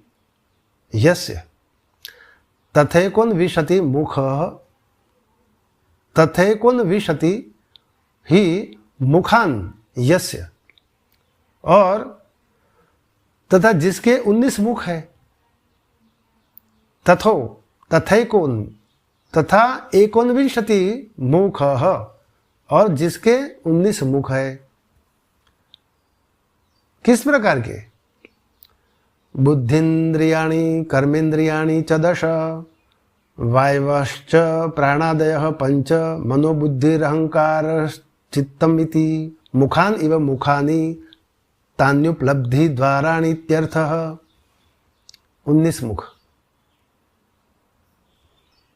यस्य, तथैकोनविंशति मुख, तथैकोनविंशति ही मुखान यस्य, और तथा जिसके 19 मुख है, तथैकोन तथा एकोनविंशति मुख, और जिसके 19 मुख है। किस प्रकार के? बुद्धिन्द्रियाणि कर्मेन्द्रियाणि च 10, वायवश्च प्राणादयः 5, मनोबुद्धिरहंकारश्चित्तम् इति मुखान इव मुखानि तान्युपलब्धि द्वाराणि इत्यर्थः। 19 मुख,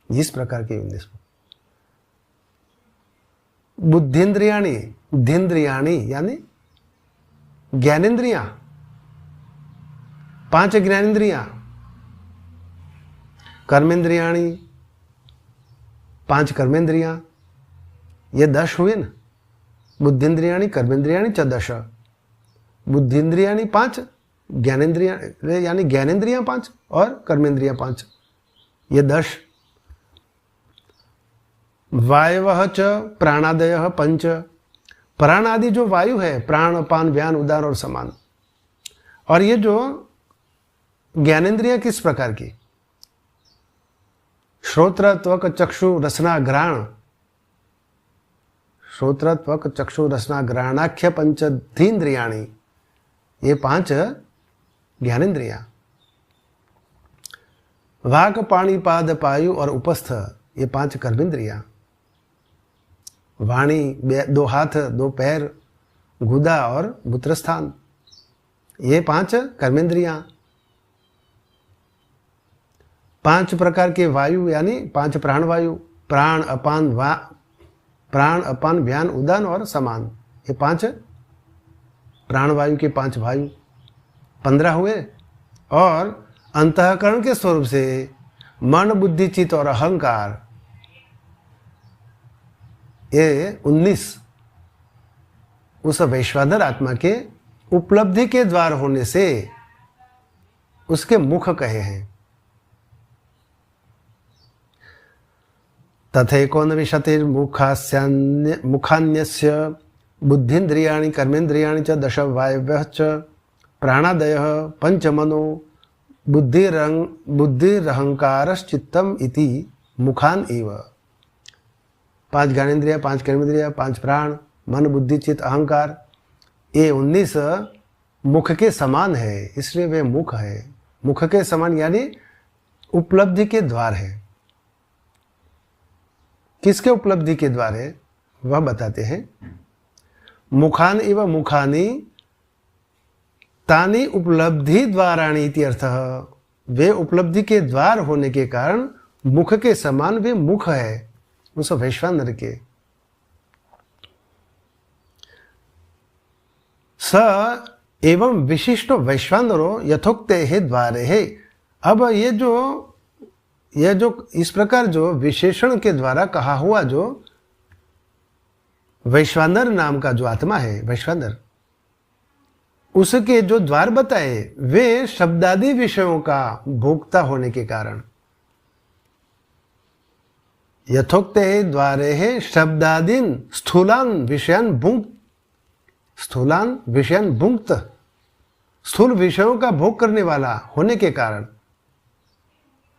इस प्रकार के 19 मुख। बुद्धिन्द्रियाणि, बुद्धिन्द्रियाणि यानी ज्ञानेन्द्रियां, 5 ज्ञानेन्द्रियां। कर्मेन्द्रियाणि, 5 कर्मेन्द्रियां, ये 10 हुए ना। बुद्धिन्द्रियाणि कर्मेन्द्रियाणि च 10, बुद्धिन्द्रियाणि 5, ज्ञानेन्द्रियां यानी ज्ञानेन्द्रियां 5 और कर्मेन्द्रियां 5, ये 10। वायवः च प्राणादयः 5, प्राण आदि जो वायु है, प्राण अपान व्यान उदान और समान। और ये जो ज्ञानेन्द्रियां किस प्रकार की? श्रोत्र त्वक चक्षु रसना घ्राण, श्रोत्र त्वक चक्षु रसना घ्राणाख्य पंचधीन्द्रियाणि, ये 5 ज्ञानेन्द्रियां। वाक पाणी पाद पायु और उपस्थ, ये 5 कर्मेंद्रियां। वाणी, 2 हाथ 2 पैर, गुदा और मूत्रस्थान, ये 5 कर्मेंद्रियां। 5 प्रकार के वायु यानी 5 प्राणवायु, प्राण अपान व्यान उदान और समान, ये 5 प्राणवायु के 5 वायु, 15 हुए। और अंतःकरण के स्वरूप से मन बुद्धि चित्त और अहंकार, ये 19 उस वैश्वानर आत्मा के उपलब्धि के द्वार होने से उसके मुख कहे हैं। तथैकोनविंशतिर्मुखान्यस्य बुद्धिन्द्रियाणि कर्मेन्द्रियाणि च 10, वायव्यश्च प्राणादयः 5, मनो बुद्धिरहंकारश्चित्तम् इति मुखान एव। 5 ज्ञानेन्द्रिया, 5 कर्मेंद्रिया, 5 प्राण, मन बुद्धि चित्त अहंकार, ये 19 मुख के समान है, इसलिए वे मुख है। मुख के समान यानी उपलब्धि के द्वार है। किसके उपलब्धि के द्वार है वह बताते हैं। मुखान इव मुखानि तानि उपलब्धि द्वाराणि इति अर्थः, वे उपलब्धि के द्वार होने के कारण मुख के समान वे मुख है उस वैश्वानर के। स एवं विशिष्ट वैश्वानरो यथोक्ते है द्वारे है। अब ये जो इस प्रकार जो विशेषण के द्वारा कहा हुआ जो वैश्वानर नाम का जो आत्मा है वैश्वानर, उसके जो द्वार बताए वे शब्दादि विषयों का भोक्ता होने के कारण, यथोक्ते द्वारे है शब्दादीन स्थूलान विषयान भुंक्त, स्थूल विषयों का भोग करने वाला होने के कारण,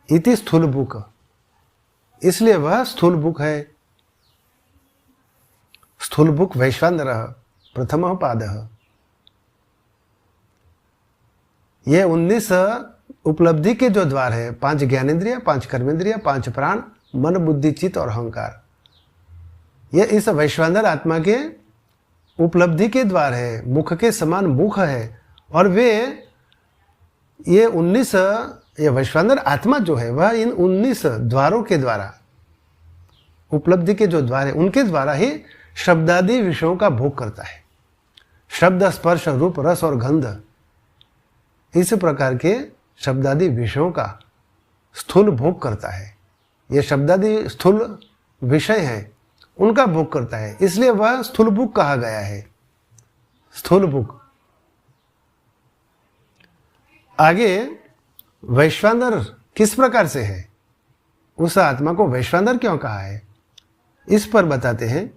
इति स्थूल बुक, इसलिए वह स्थूल बुक है। स्थूल बुक वैश्वानर प्रथम पादः। ये 19 उपलब्धि के जो द्वार है, 5 ज्ञानेंद्रिय, 5 कर्मेंद्रिय, 5 प्राण, मन, बुद्धि, चित्त और अहंकार, ये इस वैश्वानर आत्मा के उपलब्धि के द्वार है, मुख के समान मुख है। और वे ये 19 ये वैश्वानर आत्मा जो है वह इन 19 द्वारों के द्वारा, उपलब्धि के जो द्वार है उनके द्वारा ही शब्दादि विषयों का भोग करता है। शब्द, स्पर्श, रूप, रस और गंध, इस प्रकार के शब्दादि विषयों का स्थूल भोग करता है। ये शब्दादि स्थूल विषय हैं, उनका भोग करता है, इसलिए वह स्थूल भोग कहा गया है। स्थूल भोग। आगे वैश्वानर किस प्रकार से है, उस आत्मा को वैश्वानर क्यों कहा है, इस पर बताते हैं।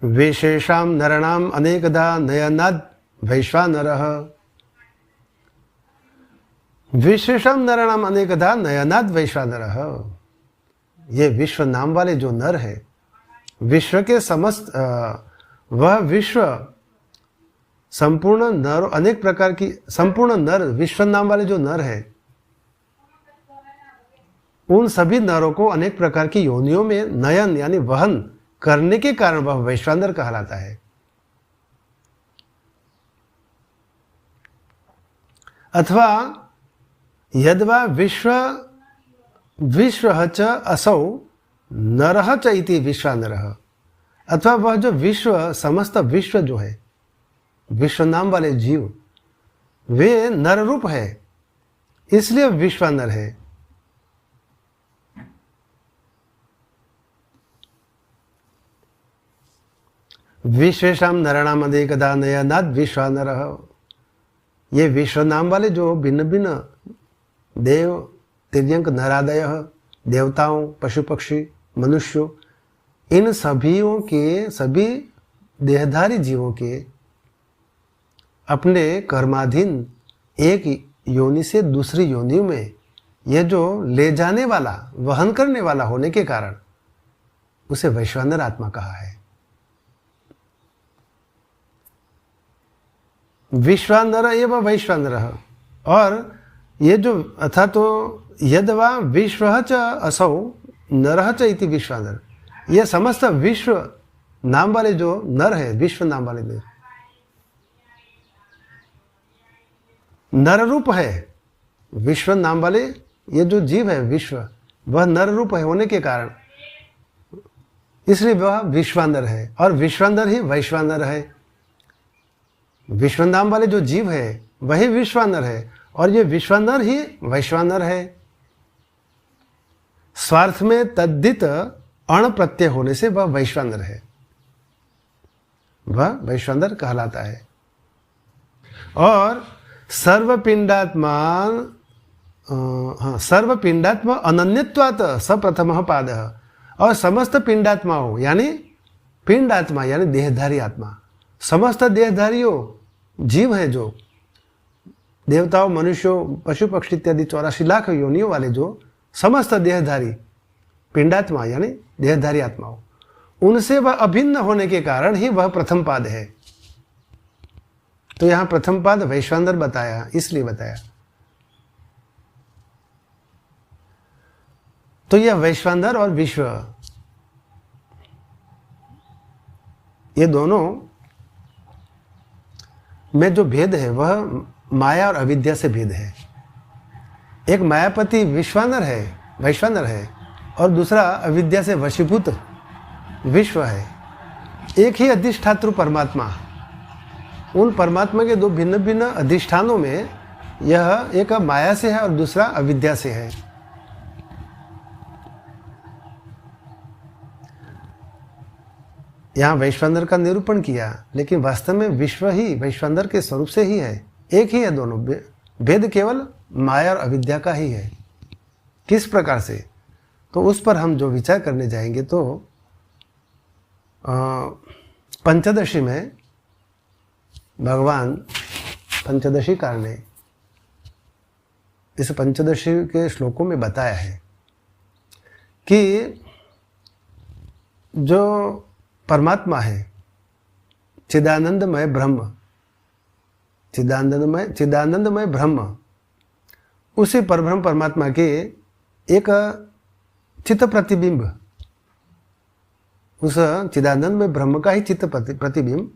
विशेषाम नरणाम अनेकदा नयनाद वैश्वानरः। विशेषम नरणाम अनेकदा नयनाद वैश्वानरः। ये विश्व नाम वाले जो नर है, विश्व के समस्त वह विश्व संपूर्ण नर, अनेक प्रकार की संपूर्ण नर, विश्व नाम वाले जो नर है, उन सभी नरों को अनेक प्रकार की योनियों में नयन यानी वहन करने के कारण वह वैश्वानर कहलाता है। अथवा यद्वा विश्व विश्व च असौ नरः च इति विश्वानरः। अथवा वह जो विश्व, समस्त विश्व जो है, विश्व नाम वाले जीव, वे नर रूप है, इसलिए विश्वानर है। विशेषाम नरणाम अनेकदा नयनाद विश्वानरः। ये विश्व नाम वाले जो भिन्न भिन्न देव, तिर्यंक, नरादय, देवताओं, पशु पक्षी, मनुष्यों, इन सभियों के, सभी देहधारी जीवों के अपने कर्माधीन एक योनि से दूसरी योनि में यह जो ले जाने वाला, वहन करने वाला होने के कारण उसे वैश्वानर आत्मा कहा है। विश्वानर एवं वैश्वानर। और ये जो अथा तो यद्वा विश्व च असौ नरः च इति विश्वानर, ये समस्त विश्व नाम वाले जो नर है, विश्व नाम वाले नर, नर रूप है। विश्व नाम वाले ये जो जीव है, विश्व, वह नर रूप है होने के कारण इसलिए वह विश्वानर है। और विश्वानर ही वैश्वानर है। विश्व नाम वाले जो जीव है वही विश्वानर है, और ये विश्वानर ही वैश्वानर है। स्वार्थ में तद्धित अण प्रत्यय होने से वह वैश्वानर है, वह वैश्वानर कहलाता है। और सर्वपिंडात्मा, सर्वपिंडात्मा अनन्यत्वात् सप्रथमः पादः। और समस्त पिंडात्माओं यानी पिंडात्मा यानी देहधारी आत्मा, समस्त देहधारियों जीव है जो देवताओं, मनुष्यों, पशु पक्षी इत्यादि 84 लाख योनियों वाले जो समस्त देहधारी पिंडात्मा यानी देहधारी आत्माओं, उनसे वह अभिन्न होने के कारण ही वह प्रथम पाद है। तो यहां प्रथम पाद वैश्वानर बताया, इसलिए बताया। तो यह वैश्वानर और विश्व, ये दोनों में जो भेद है वह माया और अविद्या से भेद है। एक मायापति विश्वानर है, वैश्वानर है, और दूसरा अविद्या से वशीभूत विश्व है। एक ही अधिष्ठातृ परमात्मा, उन परमात्मा के दो भिन्न भिन्न अधिष्ठानों में यह एक माया से है और दूसरा अविद्या से है। यहाँ वैश्वानर का निरूपण किया, लेकिन वास्तव में विश्व ही वैश्वानर के स्वरूप से ही है, एक ही है दोनों। भेद केवल माया और अविद्या का ही है। किस प्रकार से, तो उस पर हम जो विचार करने जाएंगे तो पंचदशी में भगवान पंचदशी काल ने इस पंचदशी के श्लोकों में बताया है कि जो परमात्मा है चिदानंदमय ब्रह्म, चिदानंदमय ब्रह्म, उसी परब्रह्म परमात्मा के एक चित्त प्रतिबिंब, उस चिदानंद में ब्रह्म का ही चित्त प्रतिबिंब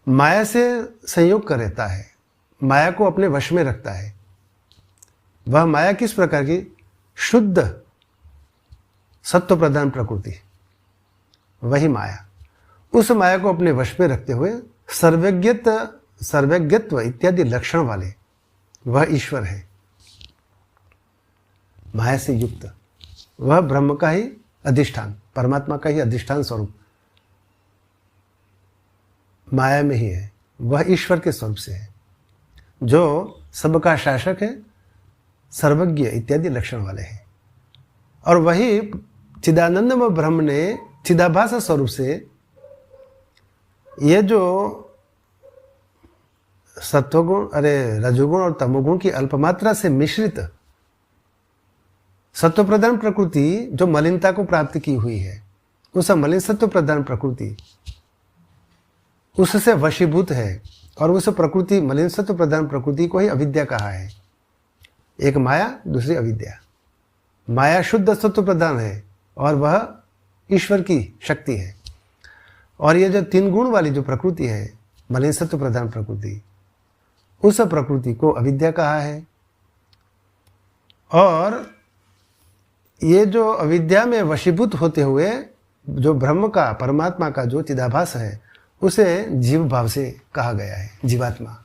माया से संयोग कर रहता है, माया को अपने वश में रखता है। वह माया किस प्रकार की? शुद्ध सत्व प्रधान प्रकृति, वही माया। उस माया को अपने वश में रखते हुए सर्वज्ञत्व इत्यादि लक्षण वाले वह ईश्वर है, माया से युक्त। वह ब्रह्म का ही अधिष्ठान, परमात्मा का ही अधिष्ठान स्वरूप माया में ही है। वह ईश्वर के स्वरूप से है, जो सबका शासक है, सर्वज्ञ इत्यादि लक्षण वाले हैं। और वही चिदानंदमय ब्रह्म ने चिदाभास स्वरूप से ये जो सत्वगुण रजोगुण और तमोगुण की अल्पमात्रा से मिश्रित सत्व प्रधान प्रकृति जो मलिनता को प्राप्त की हुई है, उस मलिन सत्व प्रधान प्रकृति उससे वशीभूत है। और उस प्रकृति मलिन सत्व प्रधान प्रकृति को ही अविद्या कहा है। एक माया, दूसरी अविद्या। माया शुद्ध सत्व प्रधान है और वह ईश्वर की शक्ति है। और ये जो तीन गुण वाली जो प्रकृति है, मलिन सत्व प्रधान प्रकृति, उस प्रकृति को अविद्या कहा है। और ये जो अविद्या में वशीभूत होते हुए जो ब्रह्म का, परमात्मा का जो चिदाभास है, उसे जीव भाव से कहा गया है, जीवात्मा।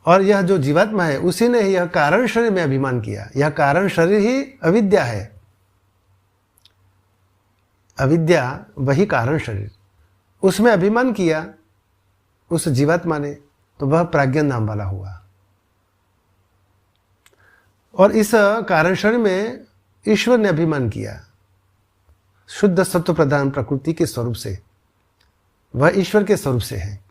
और यह जो जीवात्मा है, उसी ने यह कारण शरीर में अभिमान किया। यह कारण शरीर ही अविद्या है। अविद्या वही कारण शरीर, उसमें अभिमान किया उस जीवात्मा ने, तो वह प्राज्ञ नाम वाला हुआ। और इस कारण शरीर में ईश्वर ने अभिमान किया शुद्ध सत्व प्रधान प्रकृति के स्वरूप से, वह ईश्वर के स्वरूप से है।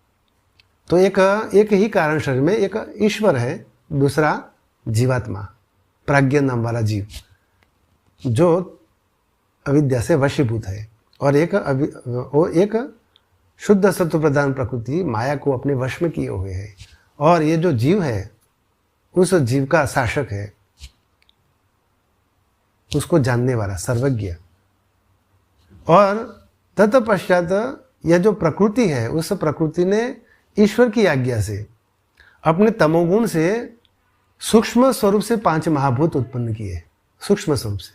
तो एक ही कारण शरीर में एक ईश्वर है, दूसरा जीवात्मा, प्राज्ञ नाम वाला जीव, जो अविद्या से वशीभूत है। और एक शुद्ध सत्व प्रधान प्रकृति माया को अपने वश में किए हुए है। और ये जो जीव है, उस जीव का शासक है, उसको जानने वाला, सर्वज्ञ। और तत्पश्चात यह जो प्रकृति है, उस प्रकृति ने ईश्वर की आज्ञा से अपने तमोगुण से सूक्ष्म स्वरूप से 5 महाभूत उत्पन्न किए, सूक्ष्म स्वरूप से।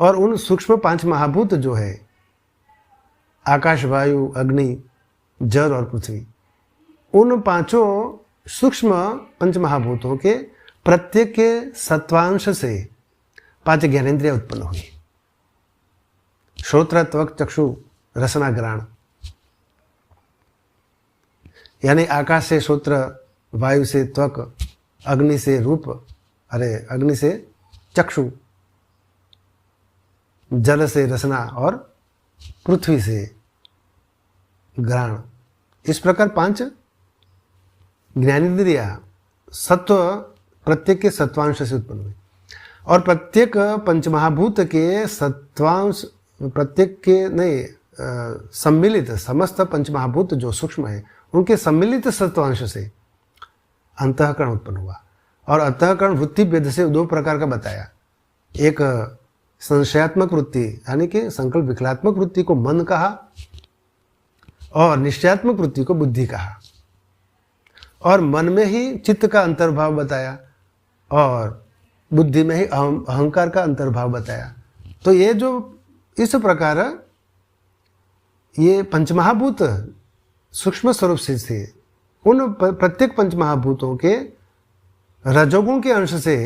और उन सूक्ष्म 5 महाभूत जो है, आकाश, वायु, अग्नि, जल और पृथ्वी, उन 5 सूक्ष्म पंचमहाभूतों के प्रत्येक के सत्वांश से 5 ज्ञानेंद्रियां उत्पन्न हुई। श्रोत्र, त्वक, चक्षु, रसना, घ्राण। यानी आकाश से श्रोत्र, वायु से त्वक, अग्नि से रूप, अग्नि से चक्षु, जल से रसना और पृथ्वी से घ्राण। इस प्रकार 5 ज्ञानेंद्रियां सत्व प्रत्येक के सत्वांश से उत्पन्न हुई। और प्रत्येक पंचमहाभूत के सत्वांश, प्रत्येक के नहीं, सम्मिलित समस्त पंचमहाभूत जो सूक्ष्म है, उनके सम्मिलित सत्वांश से अंतःकरण उत्पन्न हुआ। और अंतःकरण वृत्ति भेद से 2 प्रकार का बताया। एक संशयात्मक वृत्ति यानी कि संकल्प विकलात्मक वृत्ति को मन कहा, और निश्चयात्मक वृत्ति को बुद्धि कहा। और मन में ही चित्त का अंतर्भाव बताया, और बुद्धि में ही अहंकार का अंतर्भाव बताया। तो ये जो इस प्रकार ये पंचमहाभूत सूक्ष्म स्वरूप से थे, उन प्रत्येक पंचमहाभूतों के रजोगुण के अंश से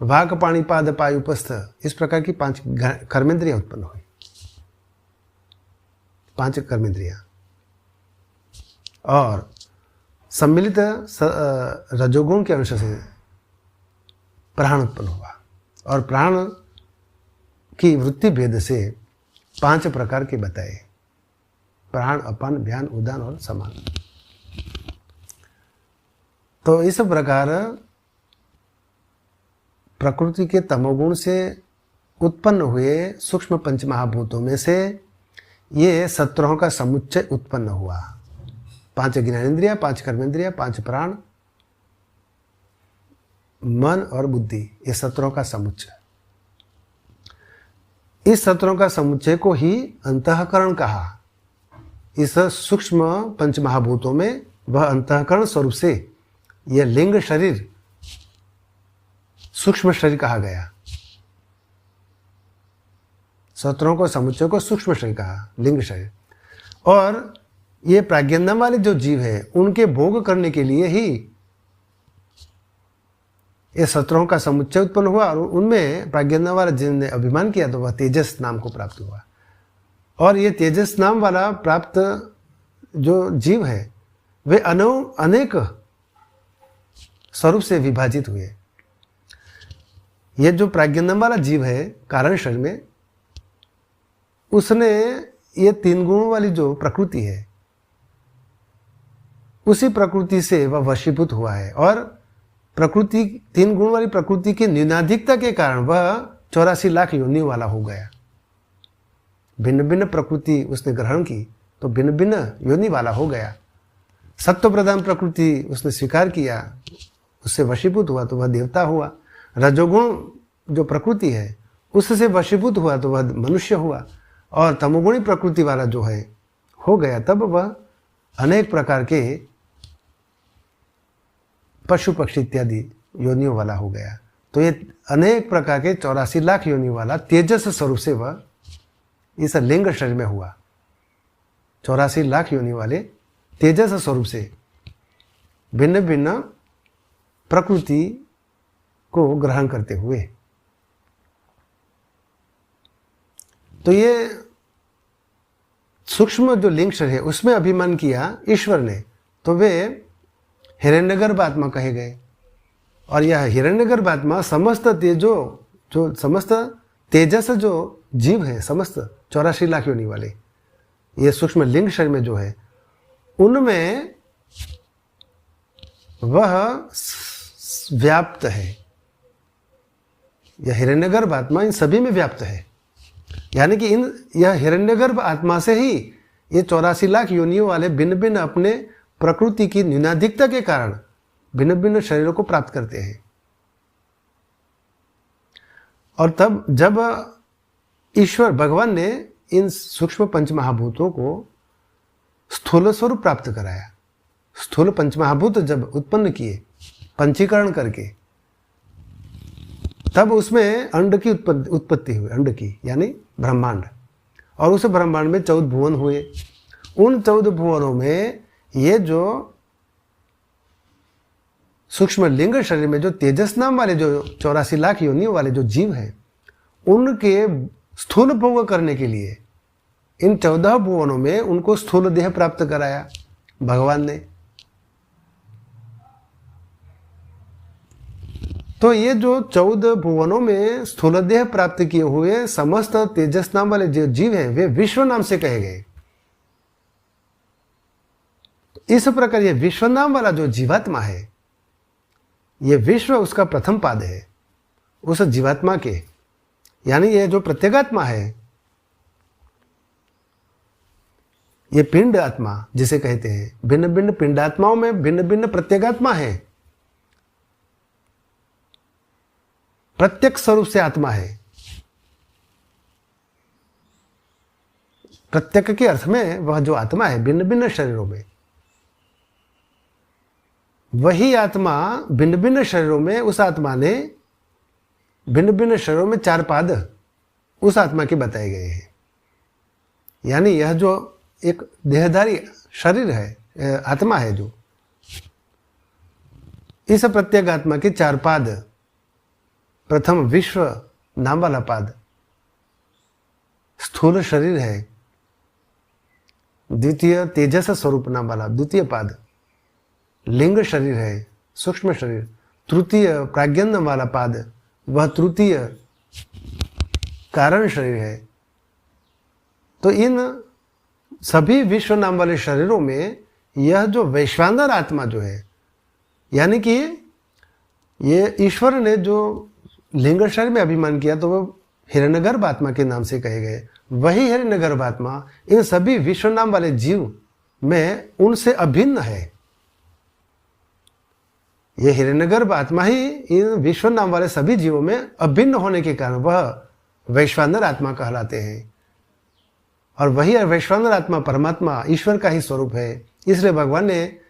वाक, पाणी, पाद, पायु, उपस्थ, इस प्रकार की 5 कर्मेंद्रियां उत्पन्न हुई। 5 कर्मेंद्रियां। और सम्मिलित रजोगुण के अंश से प्राण उत्पन्न हुआ। और प्राण की वृत्ति भेद से 5 प्रकार के बताए, प्राण, अपान, व्यान, उदान और समान। तो इस प्रकार प्रकृति के तमोगुण से उत्पन्न हुए सूक्ष्म पंचमहाभूतों में से ये 17 का समुच्चय उत्पन्न हुआ। 5 ज्ञानेंद्रियां, 5 कर्मेंद्रियां, 5 प्राण, मन और बुद्धि, ये सत्रों का समुच्चय। इस सत्रों का समुच्चय को ही अंतःकरण कहा। इस सूक्ष्म पंचमहाभूतों में वह अंतःकरण स्वरूप से यह लिंग शरीर सूक्ष्म शरीर कहा गया। सत्रों को समुच्चय को सूक्ष्म शरीर कहा, लिंग शरीर। और ये प्राज्ञानम वाले जो जीव है उनके भोग करने के लिए ही ये सत्रों का समुच्चय उत्पन्न हुआ और उनमें प्राज्ञानम वाला जिनने अभिमान किया तो वह तेजस नाम को प्राप्त हुआ। और ये तेजस नाम वाला प्राप्त जो जीव है वे अनेक स्वरूप से विभाजित हुए। ये जो प्राज्ञानम वाला जीव है कारण शरीर में, उसने ये तीन गुणों वाली जो प्रकृति है उसी प्रकृति से वह वशीभूत हुआ है। और प्रकृति, तीन गुण वाली प्रकृति की न्यूनाधिकता के कारण वह 84 लाख योनियों वाला हो गया। भिन्न भिन्न प्रकृति उसने ग्रहण की तो भिन्न भिन्न योनि वाला हो गया। सत्व प्रधान प्रकृति उसने स्वीकार किया, उससे वशीभूत हुआ तो वह देवता हुआ। रजोगुण जो प्रकृति है उससे वशीभूत हुआ तो वह मनुष्य हुआ। और तमोगुणी प्रकृति वाला जो है हो गया तब वह अनेक प्रकार के पशु पक्षी इत्यादि योनियों वाला हो गया। तो ये अनेक प्रकार के 84 लाख योनियों वाला तेजस स्वरूप से वह इस लिंग शरीर में हुआ। 84 लाख योनि वाले तेजस स्वरूप से भिन्न भिन्न प्रकृति को ग्रहण करते हुए। तो ये सूक्ष्म जो लिंग शरीर है उसमें अभिमान किया ईश्वर ने तो वे हिरण्यगर्भ आत्मा कहे गए। और यह हिरण्यगर्भ आत्मा समस्त जो समस्त तेजस जो जीव है, समस्त 84 लाख योनि वाले ये सूक्ष्म लिंग शरीर में जो है उनमें वह व्याप्त है। यह हिरण्यगर्भ आत्मा इन सभी में व्याप्त है। यानी कि यह हिरण्यगर्भ आत्मा से ही ये 84 लाख योनियों वाले भिन्न भिन्न अपने प्रकृति की न्यूनाधिकता के कारण भिन्न भिन्न शरीरों को प्राप्त करते हैं। और तब जब ईश्वर भगवान ने इन सूक्ष्म पंचमहाभूतों को स्थूल स्वरूप प्राप्त कराया, स्थूल पंचमहाभूत जब उत्पन्न किए पंचीकरण करके, तब उसमें अंड की उत्पत्ति हुई, अंड की यानी ब्रह्मांड। और उस ब्रह्मांड में 14 भुवन हुए। उन 14 भुवनों में ये जो सूक्ष्म लिंग शरीर में जो तेजस नाम वाले जो 84 लाख योनियों वाले जो जीव हैं उनके स्थूल भोग करने के लिए इन 14 भुवनों में उनको स्थूल देह प्राप्त कराया भगवान ने। तो ये जो 14 भुवनों में स्थूल देह प्राप्त किए हुए समस्त तेजस नाम वाले जो जीव हैं वे विश्व नाम से कहे गए। इस प्रकार ये विश्व नाम वाला जो जीवात्मा है, ये विश्व उसका प्रथम पाद है उस जीवात्मा के। यानी ये जो प्रत्येगात्मा है, ये पिंड आत्मा जिसे कहते हैं, भिन्न भिन्न पिंडात्माओं में भिन्न भिन्न प्रत्येगात्मा है। प्रत्येक स्वरूप से आत्मा है। प्रत्येक के अर्थ में वह जो आत्मा है भिन्न भिन्न शरीरों में, वही आत्मा भिन्न भिन्न शरीरों में, उस आत्मा ने भिन्न भिन्न शरीरों में 4 पाद उस आत्मा के बताए गए हैं। यानी यह जो एक देहधारी शरीर है, आत्मा है, जो इस प्रत्येक आत्मा के 4 पाद, प्रथम विश्व नाम वाला पाद स्थूल शरीर है, द्वितीय तेजस स्वरूप नाम वाला द्वितीय पाद लिंग शरीर है, सूक्ष्म शरीर, तृतीय प्राज्ञान वाला पाद वह तृतीय कारण शरीर है। तो इन सभी विश्व नाम वाले शरीरों में यह जो वैश्वानर आत्मा जो है, यानी कि ये ईश्वर ने जो लिंग शरीर में अभिमान किया तो वह हिरण्यगर्भ आत्मा के नाम से कहे गए। वही हिरण्यगर्भ आत्मा इन सभी विश्व नाम वाले जीव में उनसे अभिन्न है। ये हिरण्यगर्भ आत्मा ही इन विश्व नाम वाले सभी जीवों में अभिन्न होने के कारण वह वैश्वानर आत्मा कहलाते हैं। और वही वैश्वानर आत्मा परमात्मा ईश्वर का ही स्वरूप है। इसलिए भगवान ने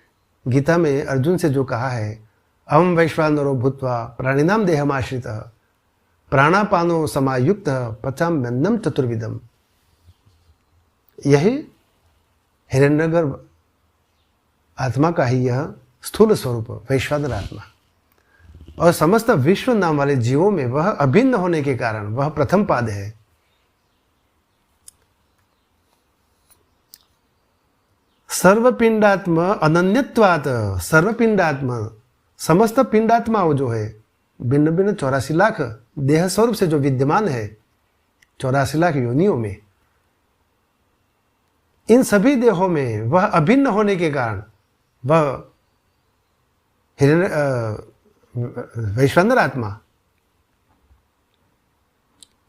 गीता में अर्जुन से जो कहा है, अहम वैश्वानरो भूत्वा प्राणिनाम देहमाश्रित प्राणापानो समायुक्त पचाम्यन्नम चतुर्विधम, यही हिरण्यगर्भ आत्मा का ही यह स्थूल स्वरूप वैश्वानर आत्मा। और समस्त विश्व नाम वाले जीवों में वह अभिन्न होने के कारण वह प्रथम पाद है। सर्वपिंडात्म अनन्यत्वात्, सर्वपिंडात्म समस्त पिंडात्माओं जो है भिन्न भिन्न 84 लाख देह स्वरूप से जो विद्यमान है 84 लाख योनियों में, इन सभी देहों में वह अभिन्न होने के कारण वह वैश्वानर आत्मा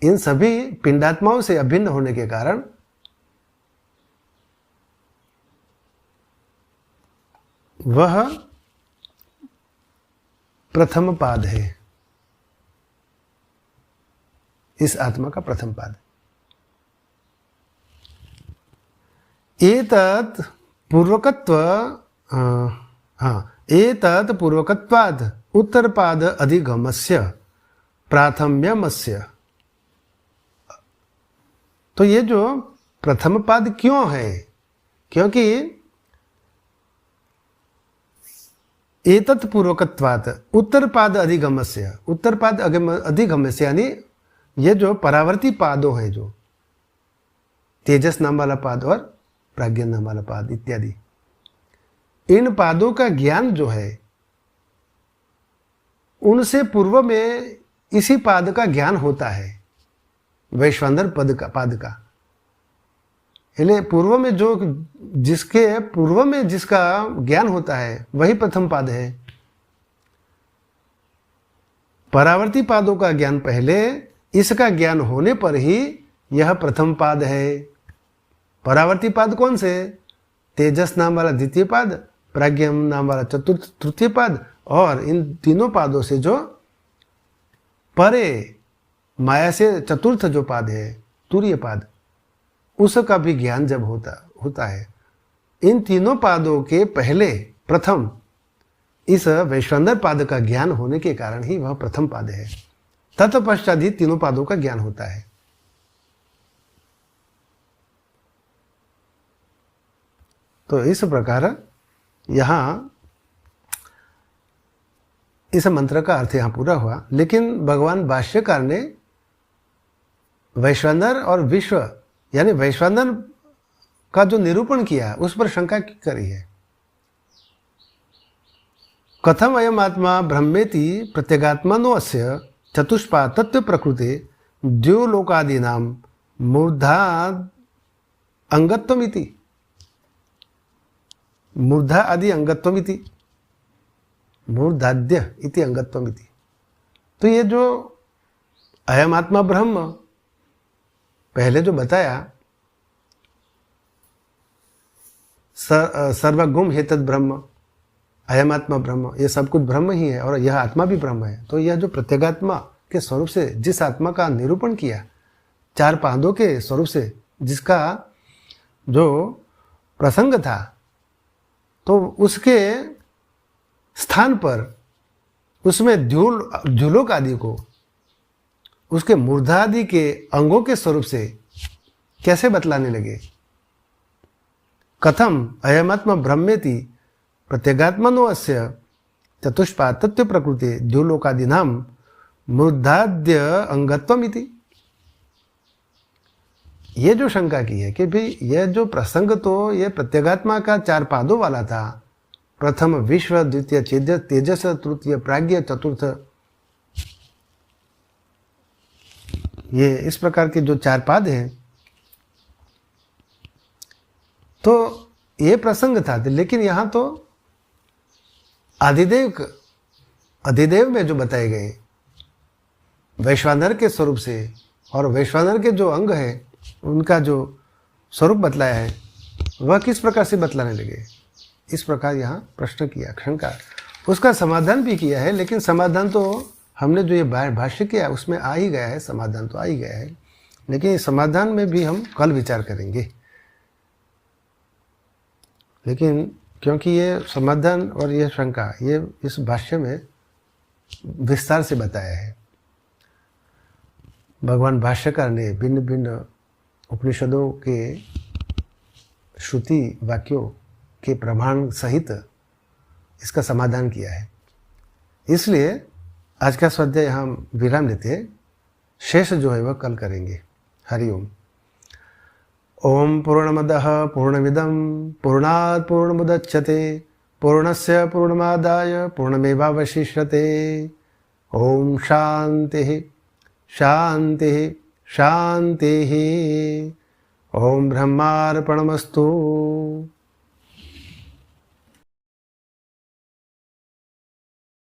इन सभी पिंडात्माओं से अभिन्न होने के कारण वह प्रथम पाद है। इस आत्मा का प्रथम पाद। एतत् पूर्वकत्व एतत् पूर्वकत्वाद् उत्तरपाद अधिगमस्य प्राथम्यमस्य। तो ये जो प्रथम पाद क्यों है, क्योंकि एतत् पूर्वकत्वात् उत्तर पाद अधिगमस्य, उत्तर पाद अधिगमस्य यानी ये जो परावर्ती पादों हैं, जो तेजस नाम वाला पाद और प्राज्ञ नाम वाला पाद इत्यादि, इन पादों का ज्ञान जो है उनसे पूर्व में इसी पाद का ज्ञान होता है, वैश्वानर पाद का। इसलिए पूर्व में जो जिसके पूर्व में जिसका ज्ञान होता है वही प्रथम पाद है। परावर्ती पादों का ज्ञान पहले, इसका ज्ञान होने पर ही यह प्रथम पाद है। परावर्ती पाद कौन से? तेजस नाम वाला द्वितीय पाद, प्राज्ञ नाम वाला चतुर्थ तृतीय पाद, और इन तीनों पादों से जो परे माया से चतुर्थ जो पाद है तुरीय पाद, उसका भी ज्ञान जब होता है, इन तीनों पादों के पहले प्रथम इस वैश्वानर पाद का ज्ञान होने के कारण ही वह प्रथम पाद है। तत्पश्चात ही तीनों पादों का ज्ञान होता है। तो इस प्रकार यहाँ इस मंत्र का अर्थ यहाँ पूरा हुआ। लेकिन भगवान भाष्यकार ने वैश्वानर और विश्व यानी वैश्वानर का जो निरूपण किया उस पर शंका करी है। कथम अयम आत्मा ब्रह्मेति प्रत्यगात्मनो अस्य चतुष्पा तत्व प्रकृते द्योलोकादीनां मूर्धा अंगत्वमिति, मूर्धा आदि अंगत्वमिति, मूर्धाद्य इति अंगत्वमिति। तो ये जो अयम आत्मा ब्रह्म पहले जो बताया, सर्वगुम हेतद ब्रह्म, अयम आत्मा ब्रह्म, ये सब कुछ ब्रह्म ही है और यह आत्मा भी ब्रह्म है। तो यह जो प्रत्यगात्मा के स्वरूप से जिस आत्मा का निरूपण किया, चार पादों के स्वरूप से जिसका जो प्रसंग था, तो उसके स्थान पर उसमें द्युलोक आदि को उसके मूर्धा आदि के अंगों के स्वरूप से कैसे बतलाने लगे। कथम अयमात्मा ब्रह्मेति प्रत्यगात्मनो अस्य चतुष्पा तत्व प्रकृति द्युलोकादीनां मूर्धाद्य अंगत्वमिति। ये जो शंका की है कि भाई यह जो प्रसंग तो ये प्रत्यगात्मा का चार पादों वाला था, प्रथम विश्व, द्वितीय तेजस, तृतीय प्राज्ञ, चतुर्थ ये इस प्रकार के जो चार पाद हैं, तो ये प्रसंग था। लेकिन यहाँ तो अधिदेव में जो बताए गए वैश्वानर के स्वरूप से और वैश्वानर के जो अंग है उनका जो स्वरूप बतलाया है वह किस प्रकार से बतलाने लगे, इस प्रकार यहाँ प्रश्न किया, शंका। उसका समाधान भी किया है, लेकिन समाधान तो हमने जो ये भाष्य किया उसमें आ ही गया है, समाधान तो आ ही गया है, लेकिन इस समाधान में भी हम कल विचार करेंगे। लेकिन क्योंकि ये समाधान और ये शंका ये इस भाष्य में विस्तार से बताया है, भगवान भाष्यकार ने भिन्न भिन्न उपनिषदों के श्रुति वाक्यों के प्रमाण सहित इसका समाधान किया है। इसलिए आज का स्वाध्याय हम विराम लेते हैं, शेष जो है वह कल करेंगे। हरिओम। ओम पूर्णमदः पूर्णमिदं पूर्णात् पूर्णमुदच्यते पूर्णस्य पूर्णमादाय पूर्णमेवावशिष्यते। ओम शांति शांति शांति। ओम ब्रह्मार्पणमस्तु।